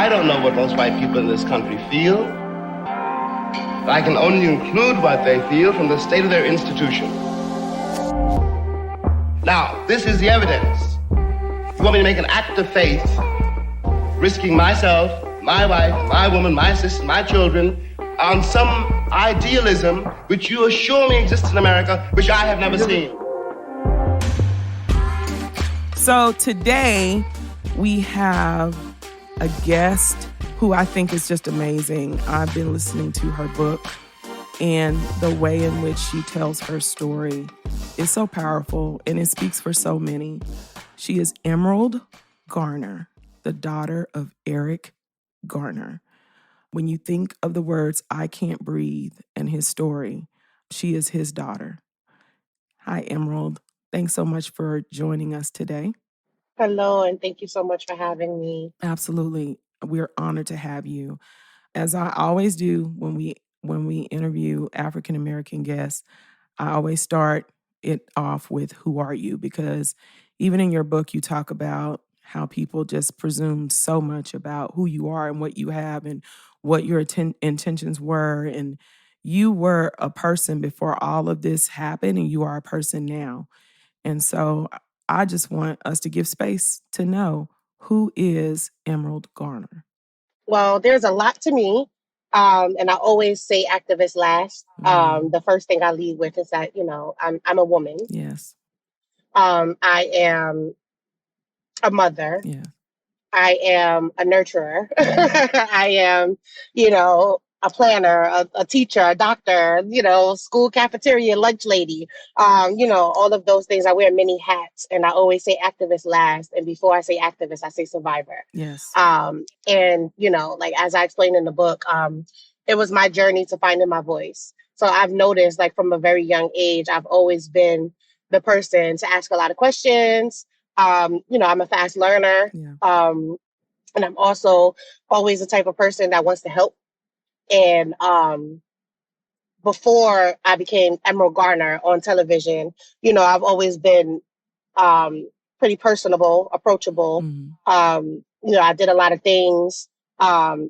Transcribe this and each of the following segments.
I don't know what most white people in this country feel. I can only include what they feel from the state of their institution. Now, this is the evidence. You want me to make an act of faith, risking myself, my wife, my woman, my sister, my children, on some idealism which you assure me exists in America, which I have never seen. So today we have a guest who I think is just amazing. I've been listening to her book, and the way in which she tells her story is so powerful, and it speaks for so many. She is Emerald Garner, the daughter of Eric Garner. When you think of the words "I Can't Breathe" and his story, she is his daughter. Hi, Emerald. Thanks so much for joining us today. Hello, and thank you so much for having me. Absolutely. We're honored to have you. As I always do when we interview African American guests, I always start it off with "Who are you?" Because even in your book, you talk about how people just presume so much about who you are and what you have and what your intentions were. And you were a person before all of this happened, and you are a person now. And so I just want us to give space to know, who is Emerald Garner? Well, there's a lot to me, and I always say activist last. The first thing I lead with is that, I'm a woman. Yes. I am a mother. Yeah. I am a nurturer. I am, a planner, a teacher, a doctor, school cafeteria, lunch lady, all of those things. I wear many hats, and I always say activist last. And before I say activist, I say survivor. Yes. And, like, as I explained in the book, it was my journey to finding my voice. So I've noticed, like, from a very young age, I've always been the person to ask a lot of questions. I'm a fast learner. Yeah. And I'm also always the type of person that wants to help. And before I became Emerald Garner on television, I've always been pretty personable, approachable. Mm-hmm. I did a lot of things,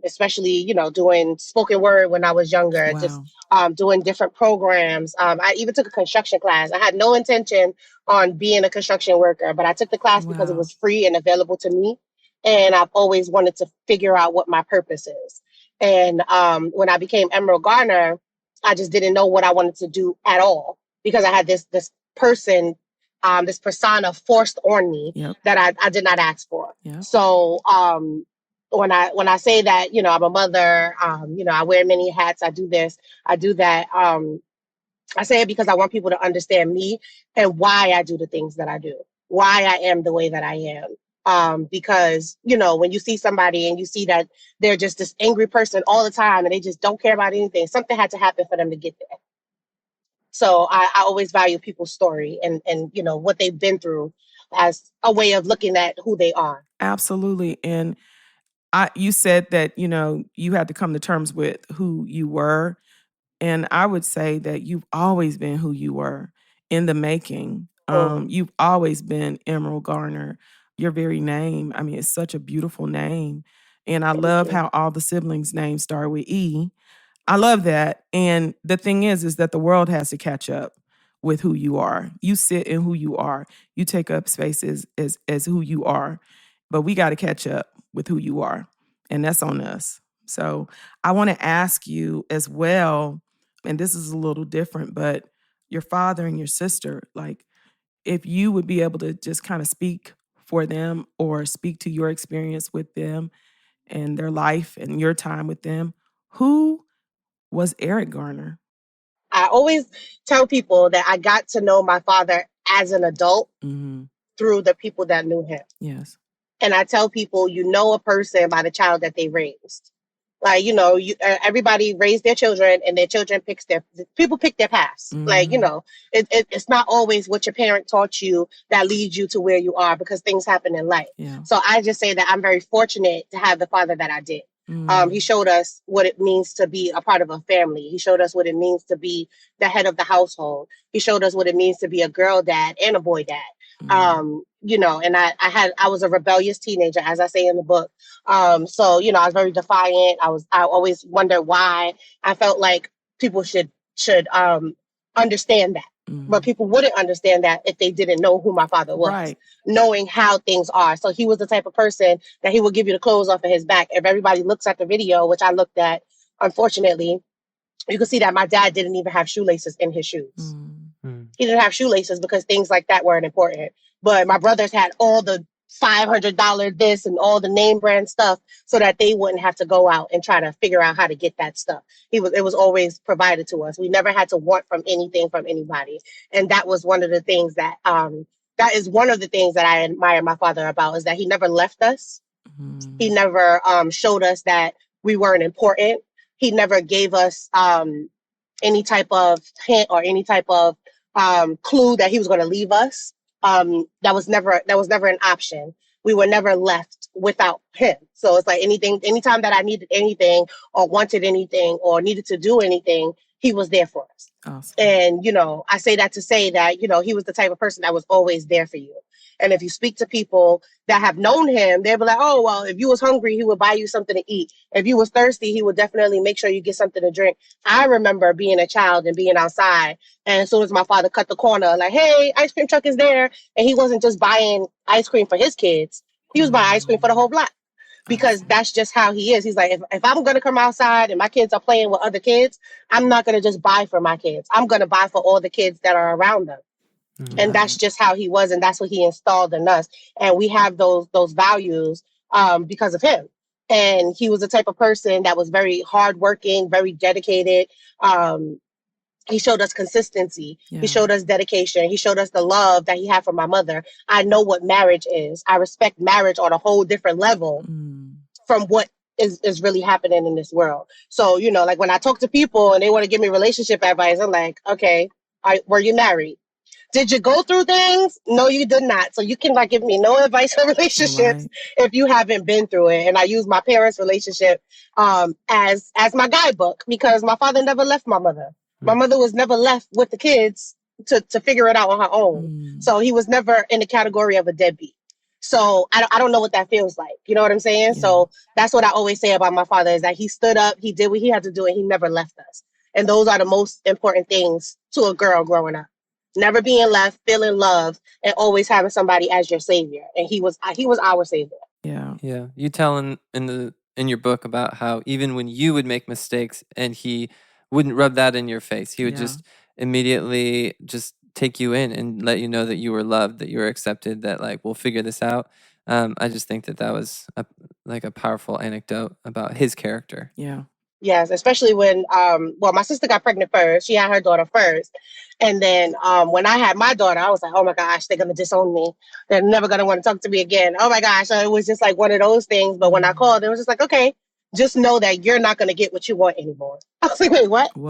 especially, doing spoken word when I was younger, Wow. just doing different programs. I even took a construction class. I had no intention on being a construction worker, but I took the class because it Wow. was free and available to me. And I've always wanted to figure out what my purpose is. And when I became Emerald Garner, I just didn't know what I wanted to do at all, because I had this person, this persona forced on me. Yep. that I did not ask for. Yep. So when I say that, I'm a mother, I wear many hats, I do this, I do that. I say it because I want people to understand me and why I do the things that I do, why I am the way that I am. Because, when you see somebody and you see that they're just this angry person all the time and they just don't care about anything, something had to happen for them to get there. So I always value people's story and what they've been through as a way of looking at who they are. Absolutely. And you said that, you had to come to terms with who you were. And I would say that you've always been who you were in the making. You've always been Emerald Garner. Your very name, I mean, it's such a beautiful name. And I love how all the siblings' names start with E. I love that. And the thing is that the world has to catch up with who you are. You sit in who you are. You take up spaces as who you are. But we got to catch up with who you are. And that's on us. So I want to ask you as well, and this is a little different, but your father and your sister, like, if you would be able to just kind of speak for them or speak to your experience with them and their life and your time with them, who was Eric Garner? I always tell people that I got to know my father as an adult through the people that knew him. Yes. And I tell people, a person by the child that they raised. Like, everybody raised their children, and their children pick their paths. Like, it's not always what your parent taught you that leads you to where you are, because things happen in life. Yeah. So I just say that I'm very fortunate to have the father that I did. He showed us what it means to be a part of a family. He showed us what it means to be the head of the household. He showed us what it means to be a girl dad and a boy dad. You know, and I was a rebellious teenager, as I say in the book. So, you know, I was very defiant. I always wondered why. I felt like people should understand that. But people wouldn't understand that if they didn't know who my father was, Right. knowing how things are. So he was the type of person that he would give you the clothes off of his back. If everybody looks at the video, which I looked at, unfortunately, you can see that my dad didn't even have shoelaces in his shoes. He didn't have shoelaces because things like that weren't important. But my brothers had all the $500 this and all the name brand stuff so that they wouldn't have to go out and try to figure out how to get that stuff. It was always provided to us. We never had to want from anything from anybody. And that was one of the things that I admire my father about, is that he never left us. He never showed us that we weren't important. He never gave us any type of hint or any type of clue that he was going to leave us. That was never an option. We were never left without him. So it's like anytime that I needed anything or wanted anything or needed to do anything, he was there for us. Awesome. And, you know, I say that to say that, you know, he was the type of person that was always there for you. And if you speak to people that have known him, they'll be like, oh, well, if you was hungry, he would buy you something to eat. If you was thirsty, he would definitely make sure you get something to drink. I remember being a child and being outside. And as soon as my father cut the corner, like, hey, ice cream truck is there. And he wasn't just buying ice cream for his kids. He was buying ice cream for the whole block. Because that's just how he is. He's like, if I'm going to come outside and my kids are playing with other kids, I'm not going to just buy for my kids. I'm going to buy for all the kids that are around them. And that's just how he was. And that's what he installed in us. And we have those values because of him. And he was the type of person that was very hardworking, very dedicated. He showed us consistency. Yeah. He showed us dedication. He showed us the love that he had for my mother. I know what marriage is. I respect marriage on a whole different level from what is really happening in this world. So, you know, like when I talk to people and they want to give me relationship advice, I'm like, okay, were you married? Did you go through things? No, you did not. So you can like give me no advice on relationships if you haven't been through it. And I use my parents' relationship as my guidebook, because my father never left my mother. My mother was never left with the kids to figure it out on her own. So he was never in the category of a deadbeat. So I don't know what that feels like. You know what I'm saying? Yeah. So that's what I always say about my father, is that he stood up, he did what he had to do, and he never left us. And those are the most important things to a girl growing up. Never being left, feeling loved, and always having somebody as your savior. And he was our savior. Yeah. Yeah. You tell in your book about how even when you would make mistakes and he wouldn't rub that in your face, he would just immediately just take you in and let you know that you were loved, that you were accepted, that like, we'll figure this out. I just think that was a powerful anecdote about his character. Yeah. Yes, especially when my sister got pregnant first. She had her daughter first. And then when I had my daughter, I was like, oh my gosh, they're gonna disown me. They're never gonna want to talk to me again. Oh my gosh. So it was just like one of those things. But when I called, it was just like, okay, just know that you're not gonna get what you want anymore. I was like, wait, what? Whoa,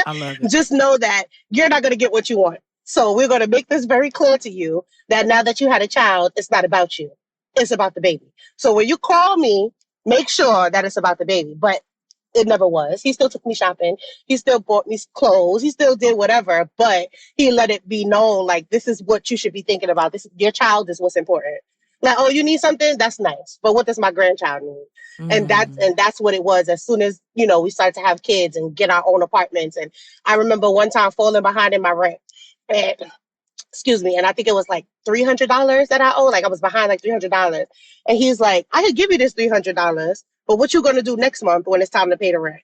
I love it. Just know that you're not gonna get what you want. So we're gonna make this very clear to you that now that you had a child, it's not about you. It's about the baby. So when you call me, make sure that it's about the baby. But it never was. He still took me shopping. He still bought me clothes. He still did whatever, but he let it be known, like, this is what you should be thinking about. Your child is what's important. Like, oh, you need something? That's nice. But what does my grandchild need? And that's what it was. As soon as, you know, we started to have kids and get our own apartments. And I remember one time falling behind in my rent. And excuse me, and I think it was like $300 that I owe. Like I was behind like $300. And he's like, I could give you this $300, but what you gonna do next month when it's time to pay the rent?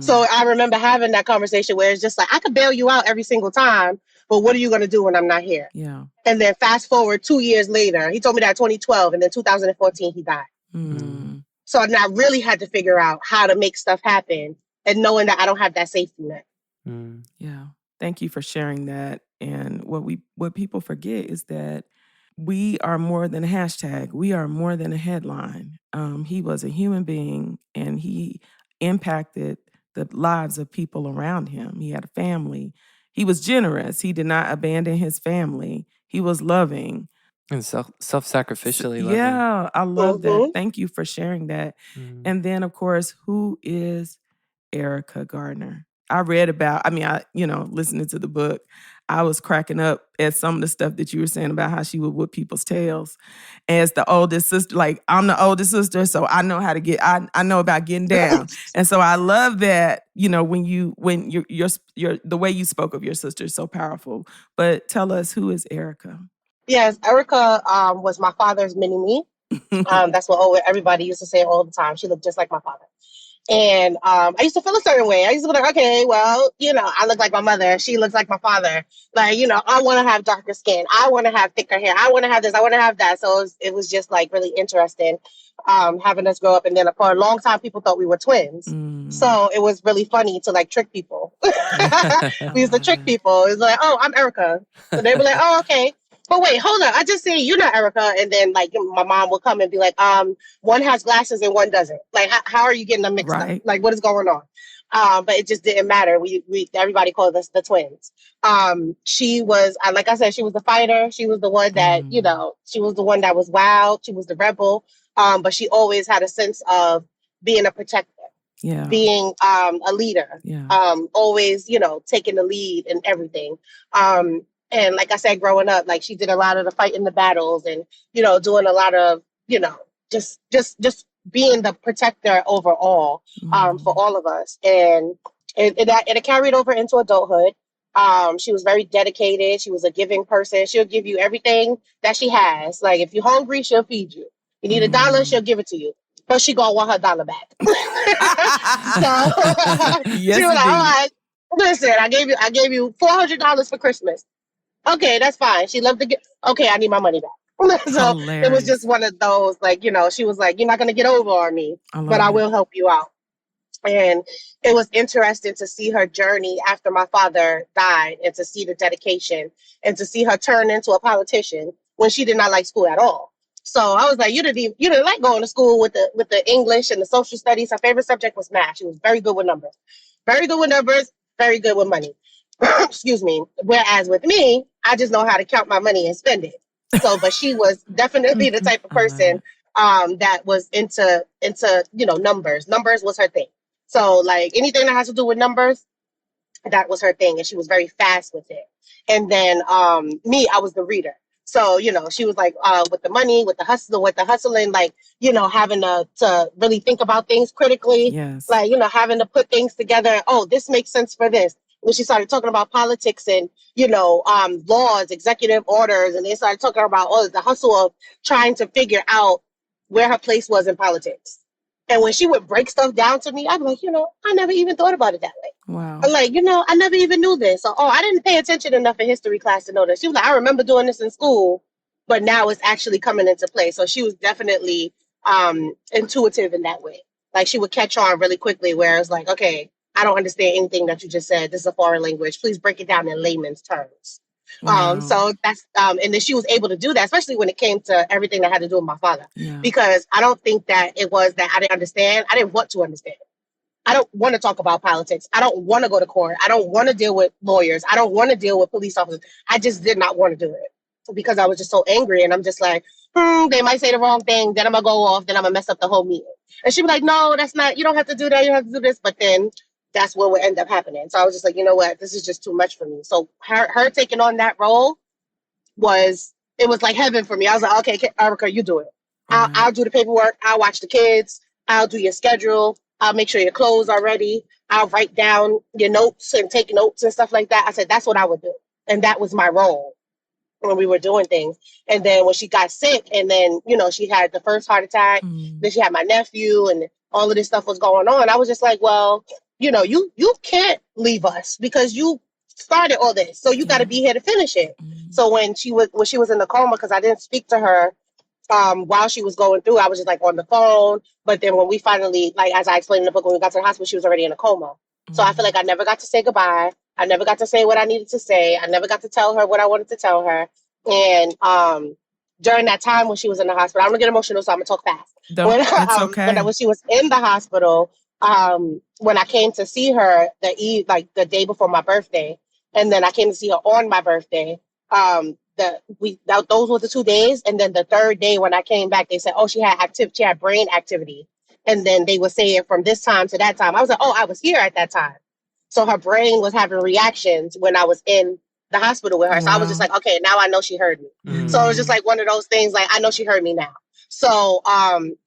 So I remember having that conversation where it's just like, I could bail you out every single time, but what are you gonna do when I'm not here? Yeah. And then fast forward 2 years later, he told me that 2012, and then 2014 he died. So I really had to figure out how to make stuff happen, and knowing that I don't have that safety net. Yeah. Thank you for sharing that. And what people forget is that we are more than a hashtag. We are more than a headline. He was a human being, and he impacted the lives of people around him. He had a family. He was generous. He did not abandon his family. He was loving. And self-sacrificially loving. Yeah, I love that. Thank you for sharing that. And then, of course, who is Erica Garner? I read about, listening to the book, I was cracking up at some of the stuff that you were saying about how she would whip people's tails. As the oldest sister, like I'm the oldest sister, so I know how to get, I know about getting down. And so I love that, when you're the way you spoke of your sister is so powerful. But tell us, who is Erica? Yes, Erica was my father's mini-me. That's what everybody used to say all the time. She looked just like my father. And I used to feel a certain way. I used to be like, okay, well, I look like my mother. She looks like my father. Like, I want to have darker skin. I want to have thicker hair. I want to have this. I want to have that. So it was just like really interesting having us grow up. And then for a long time, people thought we were twins. So it was really funny to like trick people. We used to trick people. It was like, oh, I'm Erica. So they were like, oh, okay. But wait, hold on. I just say you're not Erica. And then like my mom would come and be like, one has glasses and one doesn't. Like, how are you getting them mixed up? Like, what is going on? But it just didn't matter. We everybody called us the twins. She was, like I said, she was the fighter. She was the one that, she was the one that was wild. She was the rebel. But she always had a sense of being a protector. Yeah. Being a leader. Yeah. Always, taking the lead in everything. And like I said, growing up, like she did a lot of the fighting the battles and, doing a lot of, just being the protector overall, for all of us. And it carried over into adulthood. She was very dedicated. She was a giving person. She'll give you everything that she has. Like if you're hungry, she'll feed you. You need $1, she'll give it to you. But she gonna want her $1 back. So yes, she was like, all right, listen, I gave you $400 for Christmas. Okay, that's fine. She loved to get, okay, I need my money back. So hilarious. It was just one of those, like, she was like, you're not going to get over on me, but I will help you out. And it was interesting to see her journey after my father died and to see the dedication and to see her turn into a politician when she did not like school at all. So I was like, you didn't like going to school with the English and the social studies. Her favorite subject was math. She was very good with numbers, very good with money. Excuse me. Whereas with me, I just know how to count my money and spend it. So, but she was definitely the type of person that was into numbers. Numbers was her thing. So like anything that has to do with numbers, that was her thing. And she was very fast with it. And then me, I was the reader. So, she was like with the money, with the hustling, like, having to really think about things critically. Yes. Like, having to put things together. Oh, this makes sense for this. When she started talking about politics and, laws, executive orders, and they started talking about the hustle of trying to figure out where her place was in politics. And when she would break stuff down to me, I'd be like, I never even thought about it that way. Wow. I'm like, I never even knew this. So, I didn't pay attention enough in history class to know this. She was like, I remember doing this in school, but now it's actually coming into play. So she was definitely intuitive in that way. Like she would catch on really quickly where it's like, okay, I don't understand anything that you just said. This is a foreign language. Please break it down in layman's terms. Wow. So that's, and then she was able to do that, especially when it came to everything that had to do with my father, because I don't think that it was that I didn't understand. I didn't want to understand. I don't want to talk about politics. I don't want to go to court. I don't want to deal with lawyers. I don't want to deal with police officers. I just did not want to do it because I was just so angry. And I'm just like, they might say the wrong thing. Then I'm going to go off. Then I'm going to mess up the whole meeting. And she'd be like, no, that's not, you don't have to do that. You don't have to do this. But then that's what would end up happening. So I was just like, you know what? This is just too much for me. So her taking on that role was like heaven for me. I was like, okay, Erica, you do it. I'll do the paperwork. I'll watch the kids. I'll do your schedule. I'll make sure your clothes are ready. I'll write down your notes and take notes and stuff like that. I said, that's what I would do. And that was my role when we were doing things. And then when she got sick and then, she had the first heart attack, then she had my nephew and all of this stuff was going on. I was just like, well, you can't leave us because you started all this. So you got to be here to finish it. So when she was in the coma, because I didn't speak to her while she was going through, I was just like on the phone. But then when we finally, like, as I explained in the book, when we got to the hospital, she was already in a coma. So I feel like I never got to say goodbye. I never got to say what I needed to say. I never got to tell her what I wanted to tell her. And during that time when she was in the hospital, I'm going to get emotional, so I'm going to talk fast. It's okay. But when she was in the hospital, when I came to see her the day before my birthday, and then I came to see her on my birthday, those were the 2 days. And then the third day when I came back, they said, oh, she had brain activity. And then they would say it from this time to that time. I was like, oh, I was here at that time. So her brain was having reactions when I was in the hospital with her. So I was just Wow. like, okay, now I know she heard me. So it was just like one of those things, like, I know she heard me now. So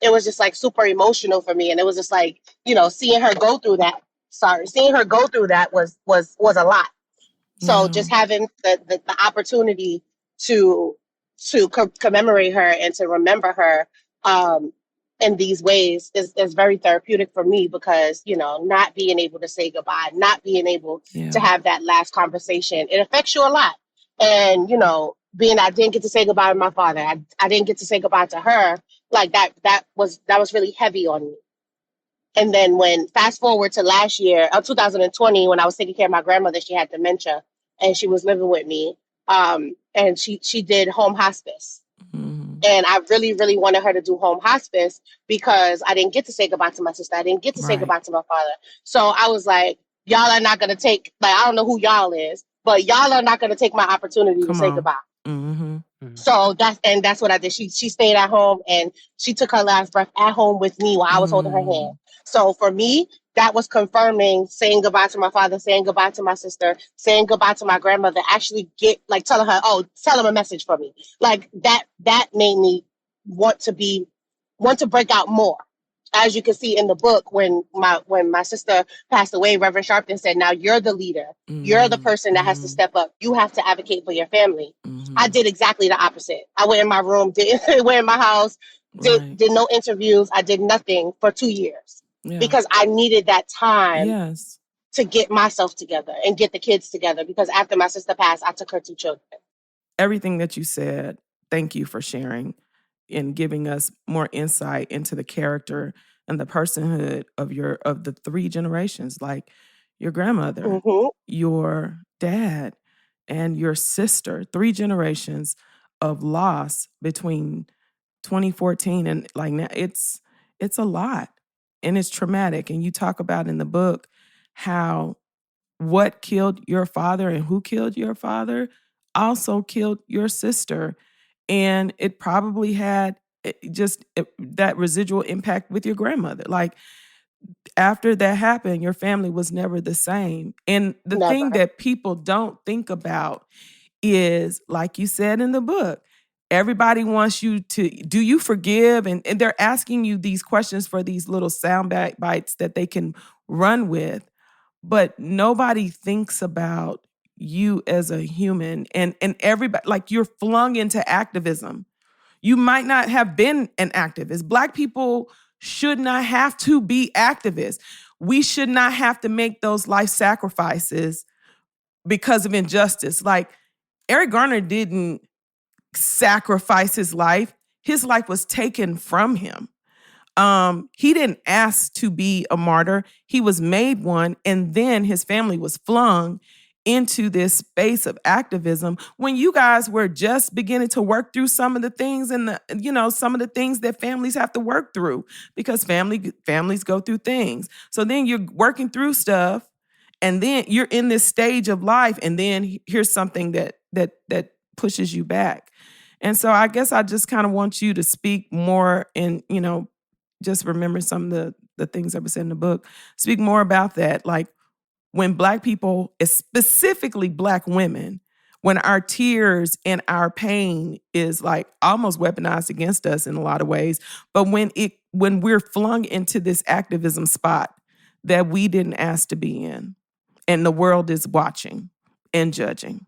it was just like super emotional for me. And it was just like, seeing her go through that. Seeing her go through that was a lot. So just having the opportunity to commemorate her and to remember her in these ways is very therapeutic for me, because not being able to say goodbye, not being able to have that last conversation, it affects you a lot. And being I didn't get to say goodbye to my father, I didn't get to say goodbye to her, like that was really heavy on me. And then when fast forward to last year, 2020, when I was taking care of my grandmother, she had dementia and she was living with me. And she did home hospice. And I really, really wanted her to do home hospice because I didn't get to say goodbye to my sister. I didn't get to say goodbye to my father. So I was like, y'all are not going to take, like, I don't know who y'all is, but y'all are not going to take my opportunity to say goodbye. So that's what I did. She stayed at home and she took her last breath at home with me while I was holding her hand. So for me, that was confirming saying goodbye to my father, saying goodbye to my sister, saying goodbye to my grandmother, actually telling her, tell him a message for me. Like that made me want to break out more. As you can see in the book, when my sister passed away, Reverend Sharpton said, now you're the leader. You're the person that has to step up. You have to advocate for your family. I did exactly the opposite. I went in my room, went in my house, did no interviews. I did nothing for 2 years because I needed that time to get myself together and get the kids together, because after my sister passed, I took her 2 children. Everything that you said, thank you for sharing and giving us more insight into the character and the personhood of the 3 generations, like your grandmother, your dad, and your sister. 3 generations of loss between 2014 and like now. It's a lot and it's traumatic. And you talk about in the book how what killed your father and who killed your father also killed your sister. And it probably had that residual impact with your grandmother. Like after that happened, your family was never the same. And the thing that people don't think about is, like you said in the book, everybody wants you to, do you forgive? And they're asking you these questions for these little sound bites that they can run with. But nobody thinks about you as a human, and everybody, like, you're flung into activism. You might not have been an activist. Black people should not have to be activists. We should not have to make those life sacrifices because of injustice. Like, Eric Garner didn't sacrifice his life. His life was taken from him. He didn't ask to be a martyr. He was made one, and then his family was flung into this space of activism when you guys were just beginning to work through some of the things and some of the things that families have to work through, because families go through things. So then you're working through stuff, and then you're in this stage of life, and then here's something that pushes you back. And so I guess I just kind of want you to speak more and, just remember some of the things that were said in the book. Speak more about that. Like, when Black people, specifically Black women, when our tears and our pain is like almost weaponized against us in a lot of ways, but when we're flung into this activism spot that we didn't ask to be in, and the world is watching and judging.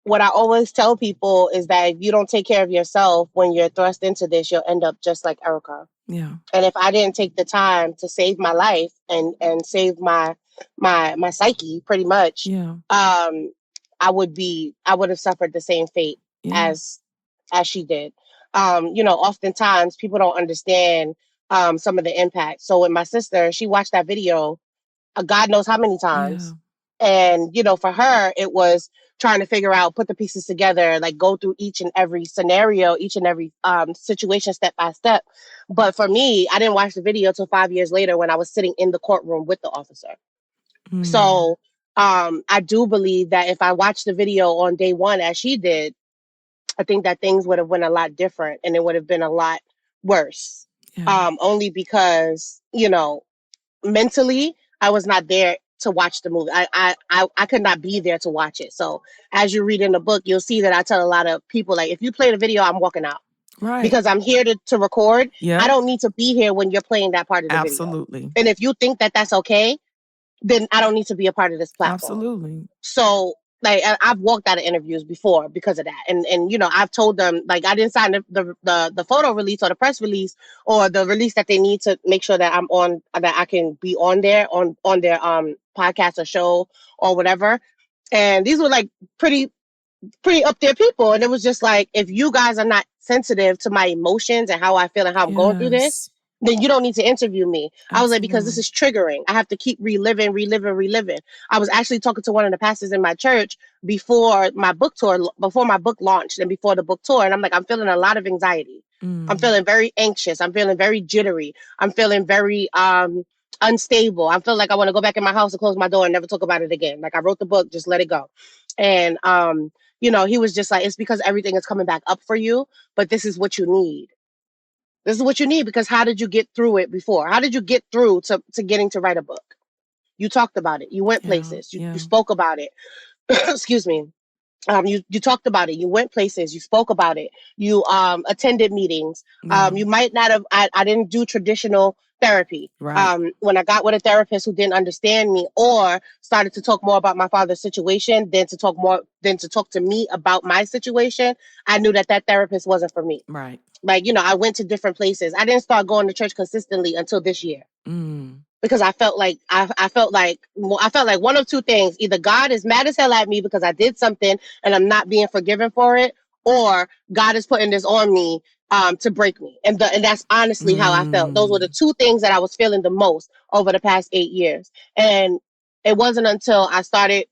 What I always tell people is that if you don't take care of yourself when you're thrust into this, you'll end up just like Erica. Yeah. And if I didn't take the time to save my life and save my psyche, pretty much, I would have suffered the same fate as she did. Oftentimes people don't understand some of the impact. So with my sister, she watched that video God knows how many times. And, for her, it was trying to figure out, put the pieces together, like go through each and every scenario, each and every situation step by step. But for me, I didn't watch the video till 5 years later when I was sitting in the courtroom with the officer. So I do believe that if I watched the video on day one as she did, I think that things would have been a lot different and it would have been a lot worse. Only because, mentally, I was not there to watch the movie. I could not be there to watch it. So as you read in the book, you'll see that I tell a lot of people, like, if you play the video, I'm walking out. Right. Because I'm here to record. Yep. I don't need to be here when you're playing that part of the Absolutely. video. And if you think that that's okay, then I don't need to be a part of this platform. Absolutely. So, like, I've walked out of interviews before because of that. And you know, I've told them, like, I didn't sign the photo release or the press release or the release that they need to make sure that I'm on, that I can be on there on their podcast or show or whatever. And these were like pretty up there people. And it was just like, if you guys are not sensitive to my emotions and how I feel and how I'm going through this, then you don't need to interview me. Absolutely. I was like, because this is triggering. I have to keep reliving. I was actually talking to one of the pastors in my church before my book launched and before the book tour. And I'm like, I'm feeling a lot of anxiety. I'm feeling very anxious. I'm feeling very jittery. I'm feeling very unstable. I feel like I want to go back in my house and close my door and never talk about it again. Like, I wrote the book, just let it go. And you know, he was just like, it's because everything is coming back up for you, but this is what you need. This is what you need, because how did you get through it before? How did you get through to getting to write a book? You talked about it. You went places. You spoke about it. Excuse me. You talked about it. You went places. You spoke about it. You attended meetings. You might not have. I didn't do traditional therapy. Right. When I got with a therapist who didn't understand me or started to talk more about my father's situation than to talk to me about my situation, I knew that therapist wasn't for me. Right. Like, you know, I went to different places. I didn't start going to church consistently until this year. Because I felt like I felt like one of two things: either God is mad as hell at me because I did something and I'm not being forgiven for it, or God is putting this on me to break me. And that's honestly how I felt. Those were the two things that I was feeling the most over the past 8 years. And it wasn't until I started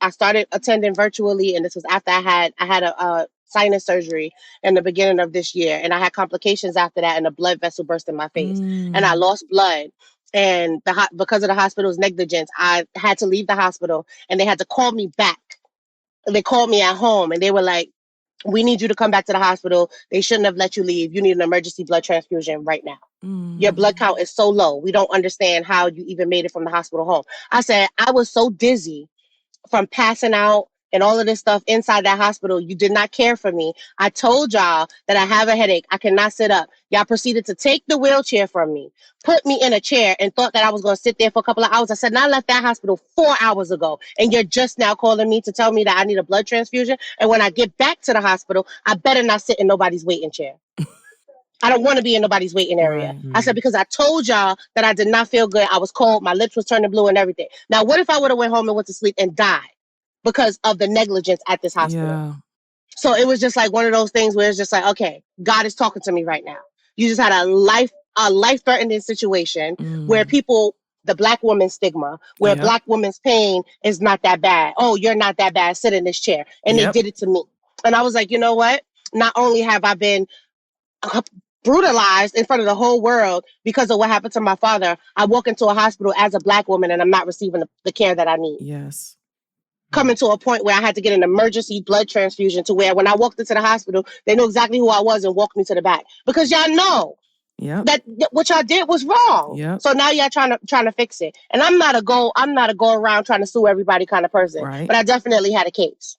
attending virtually, and this was after I had a sinus surgery in the beginning of this year, and I had complications after that, and a blood vessel burst in my face, and I lost blood. And because of the hospital's negligence, I had to leave the hospital, and they had to call me back. They called me at home, and they were like, we need you to come back to the hospital. They shouldn't have let you leave. You need an emergency blood transfusion right now. Your blood count is so low. We don't understand how you even made it from the hospital home. I said, I was so dizzy from passing out and all of this stuff inside that hospital. You did not care for me. I told y'all that I have a headache. I cannot sit up. Y'all proceeded to take the wheelchair from me, put me in a chair, and thought that I was going to sit there for a couple of hours. I said, I left that hospital 4 hours ago, and you're just now calling me to tell me that I need a blood transfusion. And when I get back to the hospital, I better not sit in nobody's waiting chair. I don't want to be in nobody's waiting area. Right. I said, because I told y'all that I did not feel good. I was cold. My lips was turning blue and everything. Now, what if I would have went home and went to sleep and died because of the negligence at this hospital? Yeah. So it was just like one of those things where it's just like, okay, God is talking to me right now. You just had a life-threatening situation where people, the Black woman stigma, where Black woman's pain is not that bad. Oh, you're not that bad. Sit in this chair. And they did it to me. And I was like, you know what? Not only have I been brutalized in front of the whole world because of what happened to my father, I walk into a hospital as a Black woman and I'm not receiving the care that I need. Yes. Coming to a point where I had to get an emergency blood transfusion, to where when I walked into the hospital, they knew exactly who I was and walked me to the back, because y'all know that what y'all did was wrong. So now y'all trying to fix it. And I'm not a go around trying to sue everybody kind of person, but I definitely had a case.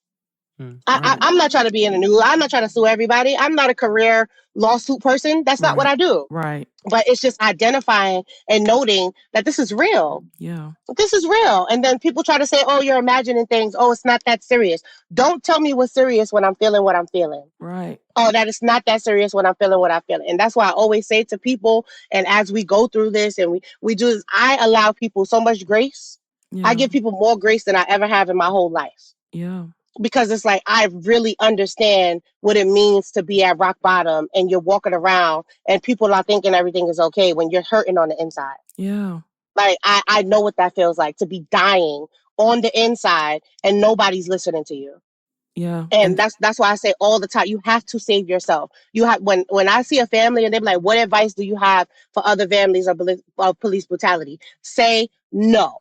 I'm not trying to be in the news. I'm not trying to sue everybody. I'm not a career lawsuit person. That's not what I do. Right. But it's just identifying and noting that this is real. Yeah. This is real. And then people try to say, oh, you're imagining things. Oh, it's not that serious. Don't tell me what's serious when I'm feeling what I'm feeling. Right. Oh, that is not that serious when I'm feeling what I'm feeling. And that's why I always say to people, and as we go through this and we do this, I allow people so much grace. I give people more grace than I ever have in my whole life. Yeah. Because it's like, I really understand what it means to be at rock bottom and you're walking around and people are thinking everything is okay when you're hurting on the inside. Yeah. Like, I know what that feels like, to be dying on the inside and nobody's listening to you. Yeah. And that's why I say all the time, you have to save yourself. You have, when I see a family and they're like, what advice do you have for other families of police brutality? Say no.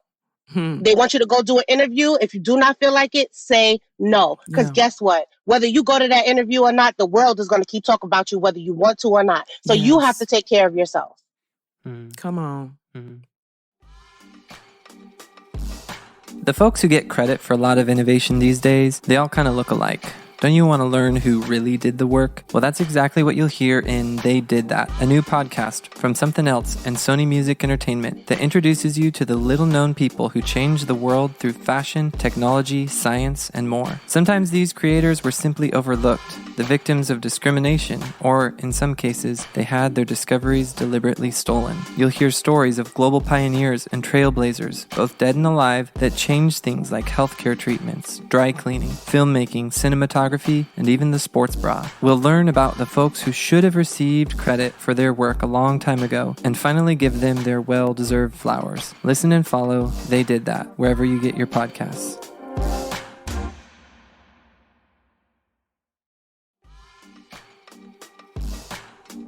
They want you to go do an interview. If you do not feel like it, say no. Because guess what? Whether you go to that interview or not, the world is going to keep talking about you, whether you want to or not. So you have to take care of yourself. Come on. The folks who get credit for a lot of innovation these days, they all kind of look alike. Don't you want to learn who really did the work? Well, that's exactly what you'll hear in They Did That, a new podcast from Something Else and Sony Music Entertainment that introduces you to the little-known people who changed the world through fashion, technology, science, and more. Sometimes these creators were simply overlooked, the victims of discrimination, or, in some cases, they had their discoveries deliberately stolen. You'll hear stories of global pioneers and trailblazers, both dead and alive, that changed things like healthcare treatments, dry cleaning, filmmaking, cinematography, and even the sports bra. We'll learn about the folks who should have received credit for their work a long time ago and finally give them their well-deserved flowers. Listen and follow They Did That wherever you get your podcasts.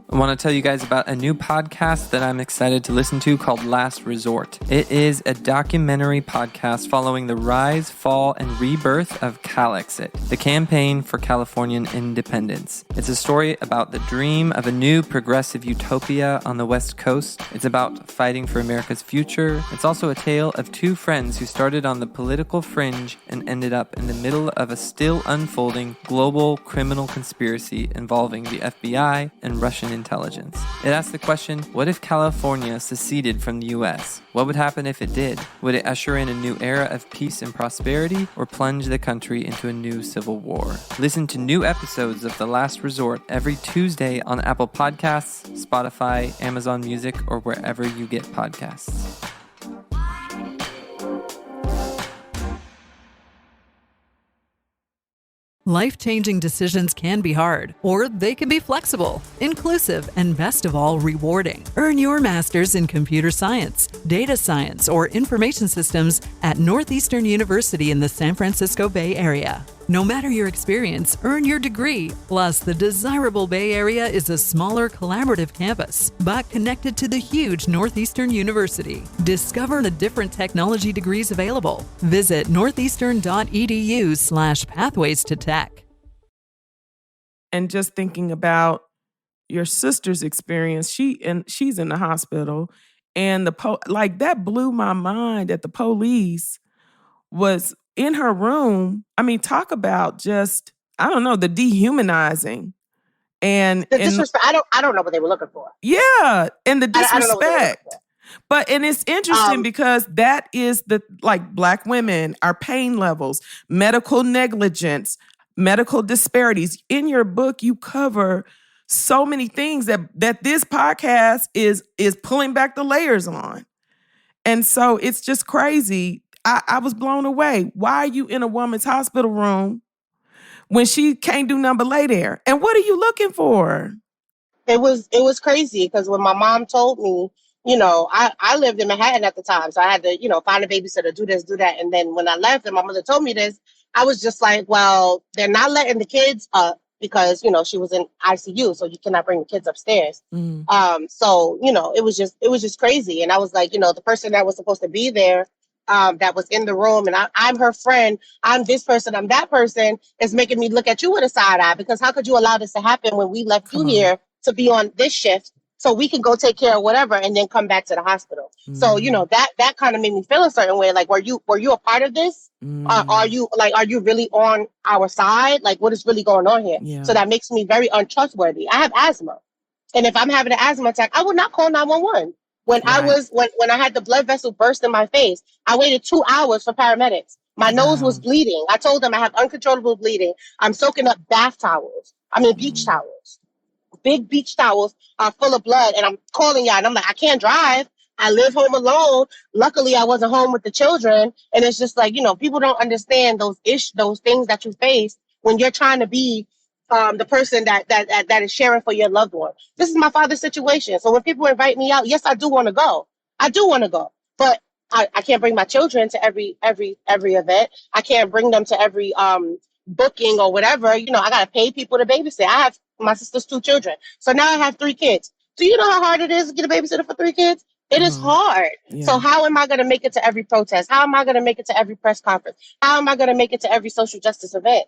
I want to tell you guys about a new podcast that I'm excited to listen to called Last Resort. It is a documentary podcast following the rise, fall, and rebirth of Calexit, the campaign for Californian independence. It's a story about the dream of a new progressive utopia on the West Coast. It's about fighting for America's future. It's also a tale of two friends who started on the political fringe and ended up in the middle of a still unfolding global criminal conspiracy involving the FBI and Russian intelligence. It asks the question, what if California seceded from the U.S.? What would happen if it did? Would it usher in a new era of peace and prosperity, or plunge the country into a new civil war? Listen to new episodes of The Last Resort every Tuesday on Apple Podcasts, Spotify, Amazon Music, or wherever you get podcasts. Life-changing decisions can be hard, or they can be flexible, inclusive, and best of all, rewarding. Earn your master's in computer science, data science, or information systems at Northeastern University in the San Francisco Bay Area. No matter your experience, earn your degree. Plus, the desirable Bay Area is a smaller, collaborative campus, but connected to the huge Northeastern University. Discover the different technology degrees available. Visit northeastern.edu/pathways to tech. And just thinking about your sister's experience, she's in the hospital, and that blew my mind that the police was in her room. I mean, talk about just, I don't know, the dehumanizing and the disrespect. I don't know what they were looking for. Yeah, and the disrespect. I don't know what they were looking for. And it's interesting because that is Black women, our pain levels, medical negligence, medical disparities. In your book, you cover so many things that this podcast is pulling back the layers on. And so it's just crazy. I was blown away. Why are you in a woman's hospital room when she can't do nothing but lay there? And what are you looking for? It was crazy because when my mom told me, I lived in Manhattan at the time, so I had to, find a babysitter, do this, do that. And then when I left and my mother told me this, I was just like, well, they're not letting the kids up because, she was in ICU, so you cannot bring the kids upstairs. So, it was just crazy. And I was like, the person that was supposed to be there, that was in the room, and I'm her friend, I'm this person, I'm that person, is making me look at you with a side eye, because how could you allow this to happen when we left you here to be on this shift so we can go take care of whatever and then come back to the hospital? So, that kind of made me feel a certain way. Like, were you a part of this? Are you really on our side? Like, what is really going on here? Yeah. So that makes me very untrustworthy. I have asthma. And if I'm having an asthma attack, I would not call 911. When I had the blood vessel burst in my face, I waited 2 hours for paramedics. My nose was bleeding. I told them I have uncontrollable bleeding. I'm soaking up beach towels. Big beach towels are full of blood, and I'm calling y'all, and I'm like, I can't drive. I live home alone. Luckily, I wasn't home with the children. And it's just like, people don't understand those things that you face when you're trying to be the person that is sharing for your loved one. This is my father's situation. So when people invite me out, yes, I do want to go. But I can't bring my children to every event. I can't bring them to every booking or whatever. I got to pay people to babysit. I have my sister's 2 children. So now I have 3 kids. Do you know how hard it is to get a babysitter for 3 kids? It is hard. Yeah. So how am I going to make it to every protest? How am I going to make it to every press conference? How am I going to make it to every social justice event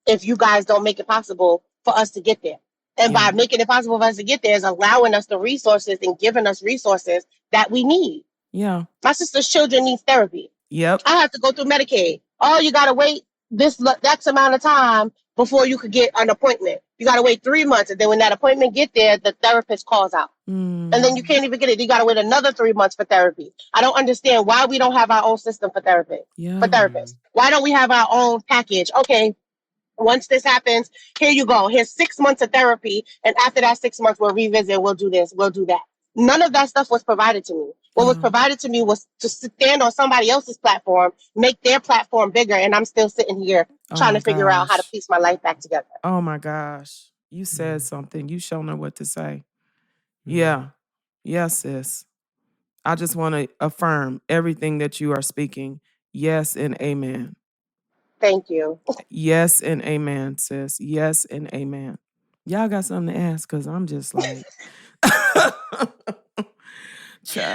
if you guys don't make it possible for us to get there? And by making it possible for us to get there is allowing us the resources and giving us resources that we need. Yeah. My sister's children need therapy. Yep. I have to go through Medicaid. Oh, you got to wait this X amount of time before you could get an appointment. You got to wait 3 months. And then when that appointment get there, the therapist calls out. And then you can't even get it. You got to wait another 3 months for therapy. I don't understand why we don't have our own system for therapy. Yeah. For therapists. Why don't we have our own package? Okay, once this happens, here you go. Here's 6 months of therapy. And after that 6 months, we'll revisit. We'll do this. We'll do that. None of that stuff was provided to me. What was provided to me was to stand on somebody else's platform, make their platform bigger. And I'm still sitting here trying to figure out how to piece my life back together. Oh my gosh. You said something. You sure know what to say. Yeah. Yes, sis. I just want to affirm everything that you are speaking. Yes and amen. Thank you. Yes and amen, sis. Yes and amen. Y'all got something to ask because I'm just like...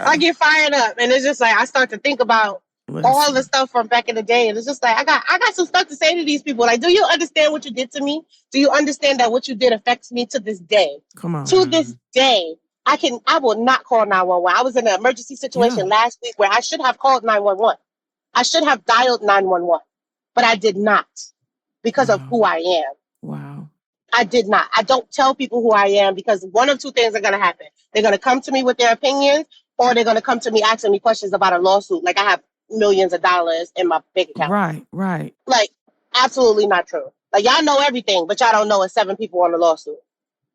I get fired up, and it's just like I start to think about all the stuff from back in the day, and it's just like I got some stuff to say to these people. Like, do you understand what you did to me? Do you understand that what you did affects me to this day? Come on. To this day, I will not call 911. I was in an emergency situation last week where I should have called 911. I should have dialed 911, but I did not because of who I am. Wow. I did not. I don't tell people who I am because one of two things are going to happen. They're going to come to me with their opinions, or they're going to come to me asking me questions about a lawsuit. Like I have millions of dollars in my bank account. Right. Like, absolutely not true. Like, y'all know everything, but y'all don't know it's 7 people on the lawsuit.